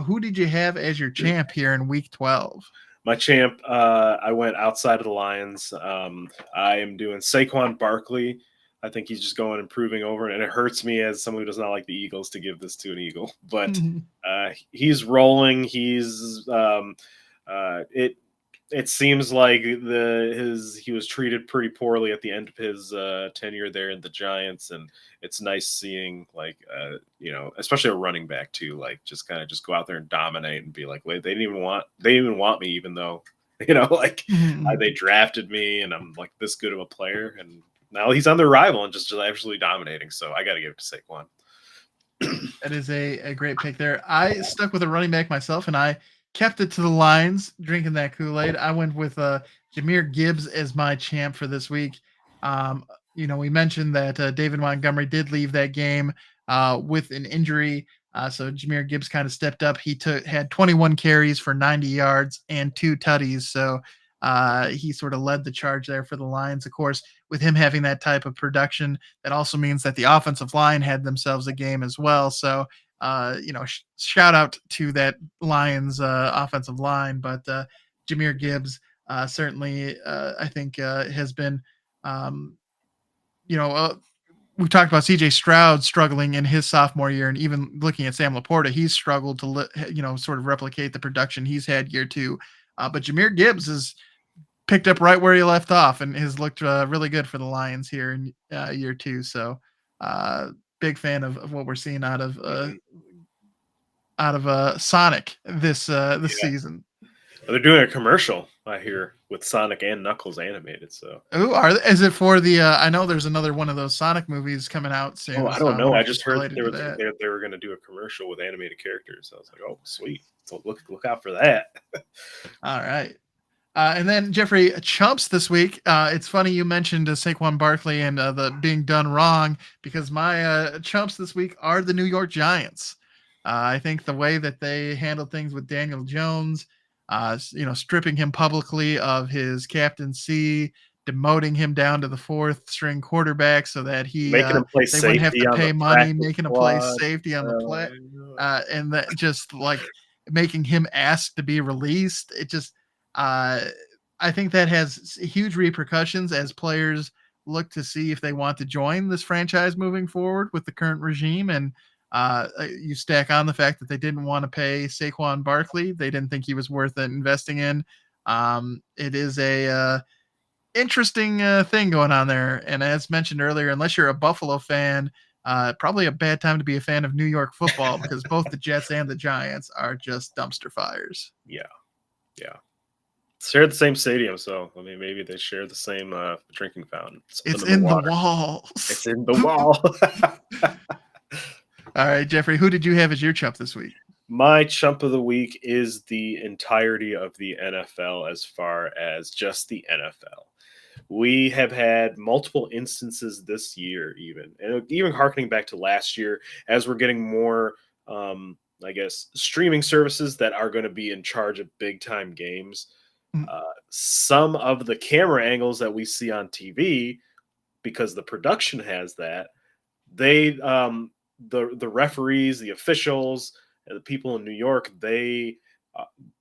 Who did you have as your champ here in week 12? My champ, I went outside of the Lions. I am doing Saquon Barkley. I think he's just going improving over, and it hurts me as someone who does not like the Eagles to give this to an Eagle, but he's rolling. He's it seems like he was treated pretty poorly at the end of his tenure there in the Giants, and it's nice seeing especially a running back too, like just go out there and dominate and be like, wait, they didn't even want me, even though they drafted me and I'm like this good of a player, and now he's on their rival and just absolutely dominating. So I got to give it to Saquon. That is a great pick there. I stuck with a running back myself, and I kept it to the Lions, drinking that Kool-Aid. I went with Jahmyr Gibbs as my champ for this week. We mentioned that David Montgomery did leave that game with an injury. So Jahmyr Gibbs kind of stepped up. He had 21 carries for 90 yards and 2 tutties. So he sort of led the charge there for the Lions. Of course, with him having that type of production, that also means that the offensive line had themselves a game as well. So shout out to that Lions offensive line, but Jahmyr Gibbs certainly I think has been we talked about CJ Stroud struggling in his sophomore year, and even looking at Sam Laporta, he's struggled to sort of replicate the production he's had year two. But Jahmyr Gibbs has picked up right where he left off and has looked really good for the Lions here in year two. So big fan of what we're seeing out of Sonic this Yeah. season. They're doing a commercial, I hear, with Sonic and Knuckles animated. So, Is it for the? I know there's another one of those Sonic movies coming out soon. I So don't know. wonder I if just it's heard related to that. they were going to do a commercial with animated characters. I was like, oh, sweet. So look out for that. All right. And then Jeffrey, chumps this week. It's funny you mentioned Saquon Barkley and the being done wrong, because my chumps this week are the New York Giants. I think the way that they handled things with Daniel Jones, stripping him publicly of his captaincy, demoting him down to the fourth string quarterback so that Making him play they wouldn't have safety to on the pay money, practice making him play squad. safety on the play, and that just like making him ask to be released. It just I think that has huge repercussions as players look to see if they want to join this franchise moving forward with the current regime. And you stack on the fact that they didn't want to pay Saquon Barkley. They didn't think he was worth investing in. It is a interesting thing going on there. And as mentioned earlier, unless you're a Buffalo fan, probably a bad time to be a fan of New York football, because both the Jets and the Giants are just dumpster fires. Yeah. Share the same stadium, so I mean, maybe they share the same drinking fountain. It's in the walls. It's in the wall. All right, Jeffrey, who did you have as your chump this week? My chump of the week is the entirety of the NFL, as far as just the NFL. We have had multiple instances this year, even harkening back to last year, as we're getting more, I guess, streaming services that are going to be in charge of big time games. Some of the camera angles that we see on TV, because the production has that, they the referees, the officials, the people in New York, they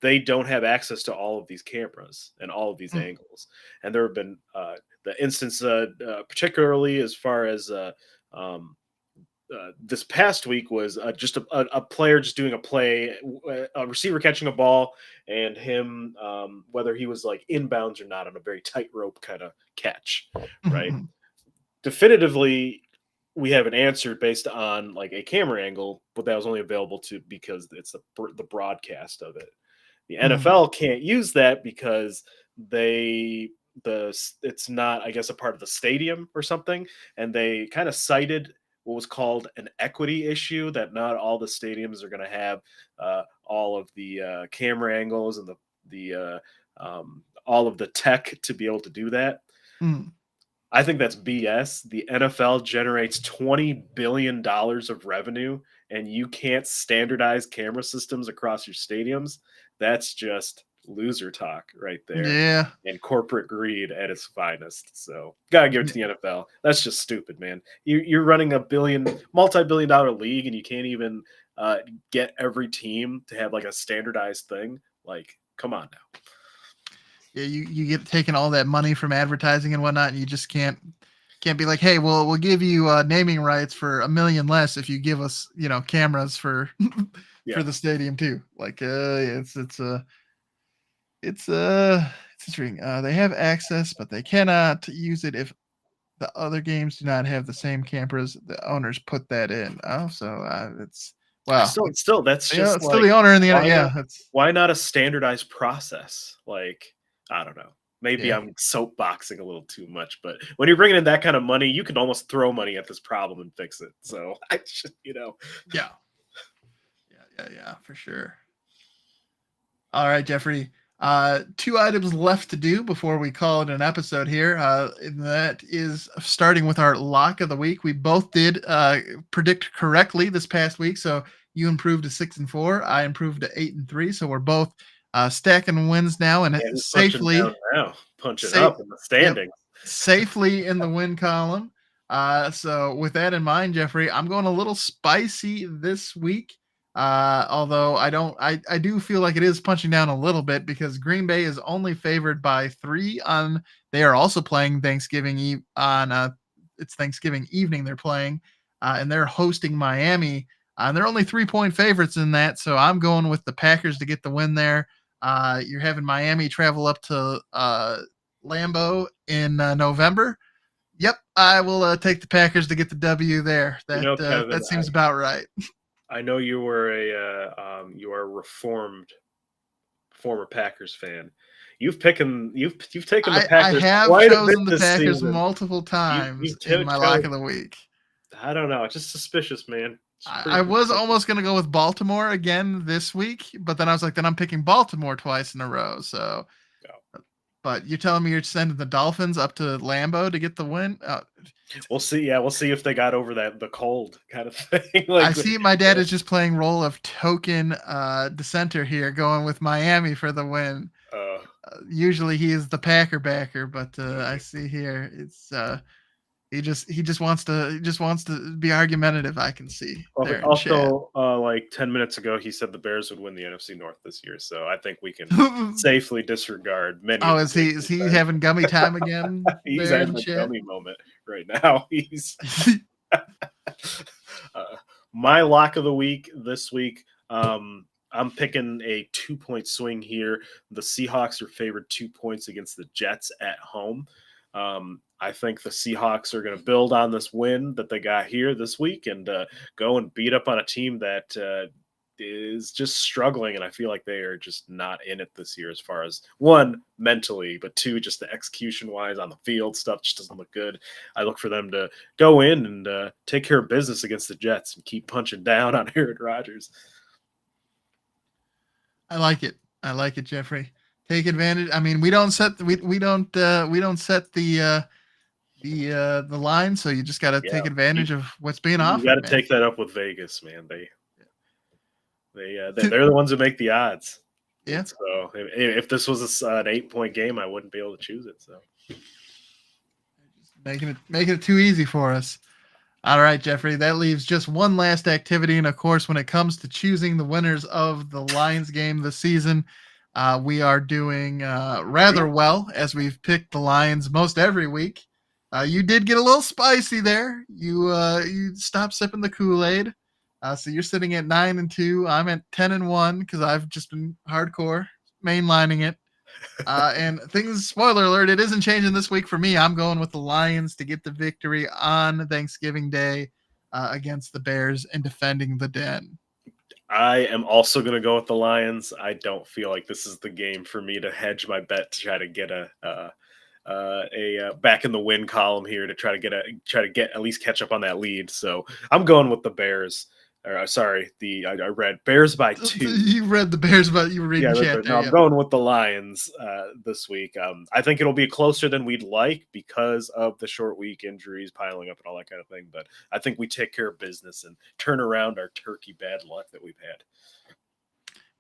don't have access to all of these cameras and all of these angles. And there have been the instance, particularly as far as this past week, was just a player just doing a play, a receiver catching a ball, and him, whether he was like inbounds or not, on a very tightrope kind of catch, right? Definitively, we have an answer based on like a camera angle, but that was only available because it's the broadcast of it. The NFL can't use that because it's not, I guess, a part of the stadium or something, and they kind of cited what was called an equity issue, that not all the stadiums are going to have all of the camera angles and the all of the tech to be able to do that. I think that's BS. The NFL generates $20 billion of revenue, and you can't standardize camera systems across your stadiums. That's just loser talk right there. Yeah. And corporate greed at its finest. So gotta give it to the NFL. That's just stupid, man. You're running a multi-billion-dollar league, and you can't even get every team to have like a standardized thing. Like, come on now. Yeah, you get taking all that money from advertising and whatnot, and you just can't be like, hey, we'll give you naming rights for $1 million less if you give us cameras for for the stadium too. Like it's interesting. They have access, but they cannot use it if the other games do not have the same cameras. The owners put that in. Oh, so it's wow. Still, that's just it's still the owner in the end. Yeah, why not a standardized process? Like, I don't know. Maybe I'm soapboxing a little too much, but when you're bringing in that kind of money, you can almost throw money at this problem and fix it. So I should, Yeah, for sure. All right, Jeffrey. 2 items left to do before we call it an episode here. And that is starting with our lock of the week. We both did predict correctly this past week. So you improved to 6-4. I improved to 8-3. So we're both stacking wins now, and safely punching up in the standings. Safely in the win column. So with that in mind, Jeffrey, I'm going a little spicy this week. Although I do feel like it is punching down a little bit, because Green Bay is only favored by 3 they are also playing Thanksgiving Eve on it's Thanksgiving evening they're playing, and they're hosting Miami. And they're only 3-point favorites in that, so I'm going with the Packers to get the win there. You're having Miami travel up to Lambeau in November. Yep, I will take the Packers to get the W there. Kevin, That seems about right. I know you were you are a reformed former Packers fan. You've taken the Packers I have quite a bit chosen the this Packers season. multiple times You've in my lock of the week. I don't know. It's just suspicious, man. I was almost going to go with Baltimore again this week, but then I was like, then I'm picking Baltimore twice in a row. So, but you're telling me you're sending the Dolphins up to Lambeau to get the win? We'll see. Yeah, we'll see if they got over the cold kind of thing. I see my dad is just playing role of token dissenter here, going with Miami for the win. Usually he is the Packer backer, but I see here it's he just wants to be argumentative. I can see. Also, like 10 minutes ago, he said the Bears would win the NFC North this year, so I think we can safely disregard many. Oh, is he having gummy time again? He's having a gummy moment right now. He's my lock of the week this week. I'm picking a 2-point swing here. The Seahawks are favored 2 points against the Jets at home. I think the Seahawks are going to build on this win that they got here this week and go and beat up on a team that is just struggling. And I feel like they are just not in it this year as far as, one, mentally, but two, just the execution-wise on the field. Stuff just doesn't look good. I look for them to go in and take care of business against the Jets and keep punching down on Aaron Rodgers. I like it, Jeffrey. Take advantage. I mean, we don't set the line, so you just got to take advantage of what's being offered. You got to take that up with Vegas, man. They're the ones who make the odds. Yeah. So if this was an 8-point game, I wouldn't be able to choose it. So making it too easy for us. All right, Jeffrey, that leaves just one last activity. And of course, when it comes to choosing the winners of the Lions game this season, we are doing rather well, as we've picked the Lions most every week. You did get a little spicy there. You stopped sipping the Kool-Aid. So you're sitting at 9-2. I'm at 10-1 because I've just been hardcore mainlining it. And things, spoiler alert, it isn't changing this week for me. I'm going with the Lions to get the victory on Thanksgiving Day against the Bears and defending the Den. I am also going to go with the Lions. I don't feel like this is the game for me to hedge my bet to try to get a back in the win column here to try to get at least catch up on that lead. So I'm going with the Bears. I read Bears by 2. You read the Bears, but you were reading chat. I'm going with the Lions this week. I think it'll be closer than we'd like because of the short week, injuries piling up and all that kind of thing. But I think we take care of business and turn around our turkey bad luck that we've had.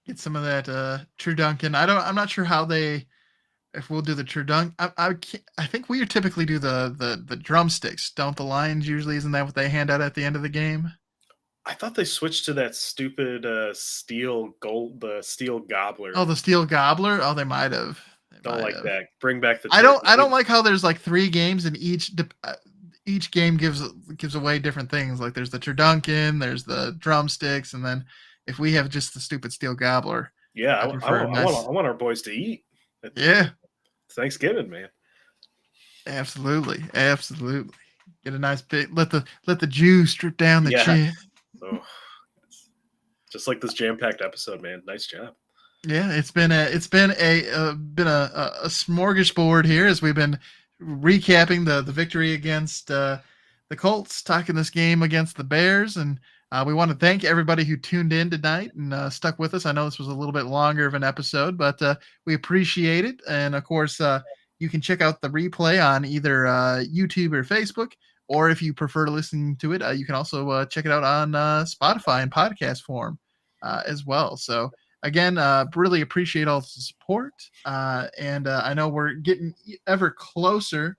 Get some of that True Duncan. I'm not sure how if we'll do the True Dunk. I think we typically do the drumsticks. Don't the Lions usually? Isn't that what they hand out at the end of the game? I thought they switched to that stupid steel gobbler. Oh, the steel gobbler. Oh, they might have. Don't like that. Bring back the. I don't like how there's like 3 games and each game gives away different things. Like there's the Turduncan, there's the drumsticks, and then if we have just the stupid steel gobbler. Yeah, I want our boys to eat. Yeah. Thanksgiving, man. Absolutely. Get a nice bit. Let the juice drip down the chin. Oh, just like this jam-packed episode, man. Nice job. Yeah, it's been a smorgasbord here as we've been recapping the victory against the Colts, talking this game against the Bears, and we want to thank everybody who tuned in tonight and stuck with us. I know this was a little bit longer of an episode, but we appreciate it. And of course, you can check out the replay on either YouTube or Facebook. Or if you prefer listening to it, you can also check it out on Spotify in podcast form as well. So again, really appreciate all the support. And I know we're getting ever closer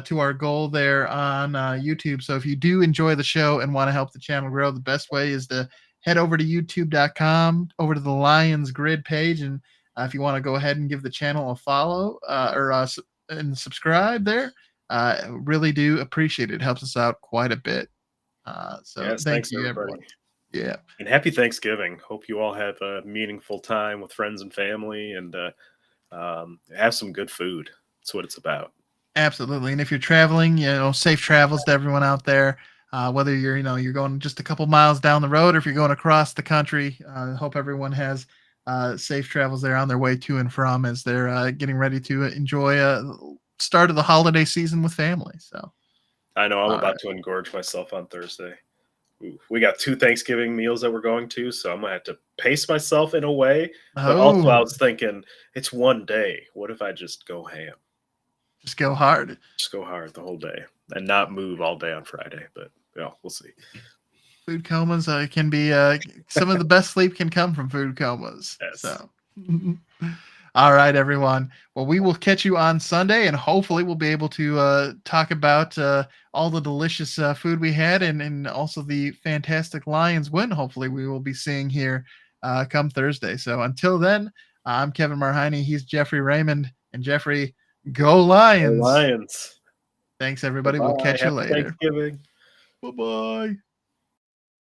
to our goal there on YouTube. So if you do enjoy the show and want to help the channel grow, the best way is to head over to youtube.com, over to the Lions Grid page. And if you want to go ahead and give the channel a follow and subscribe there. Really do appreciate it. It helps us out quite a bit. So Yes, thank thanks you, everybody. everyone. Yeah, And happy Thanksgiving. Hope you all have a meaningful time with friends and family and have some good food. That's what it's about. absolutely. And if you're traveling, safe travels to everyone out there. Whether you're going just a couple miles down the road or if you're going across the country, hope everyone has safe travels there on their way to and from as they're getting ready to enjoy start of the holiday season with family. So, I know I'm all about right. to engorge myself on Thursday. Ooh, we got 2 Thanksgiving meals that we're going to, so I'm gonna have to pace myself in a way, but also I Oh, was thinking, it's one day. What if I just go ham? just go hard. Just go hard the whole day and not move all day on Friday, but, we'll see. Food comas can be some of the best sleep can come from food comas. Yes. So, all right, everyone. Well, we will catch you on Sunday, and hopefully, we'll be able to talk about all the delicious food we had, and also the fantastic Lions win. Hopefully, we will be seeing here come Thursday. So, until then, I'm Kevin Marhine. He's Jeffrey Raymond, and Jeffrey, go Go Lions! Lions. Thanks, everybody. We'll Bye-bye. catch you Happy later. Thanksgiving. Bye bye.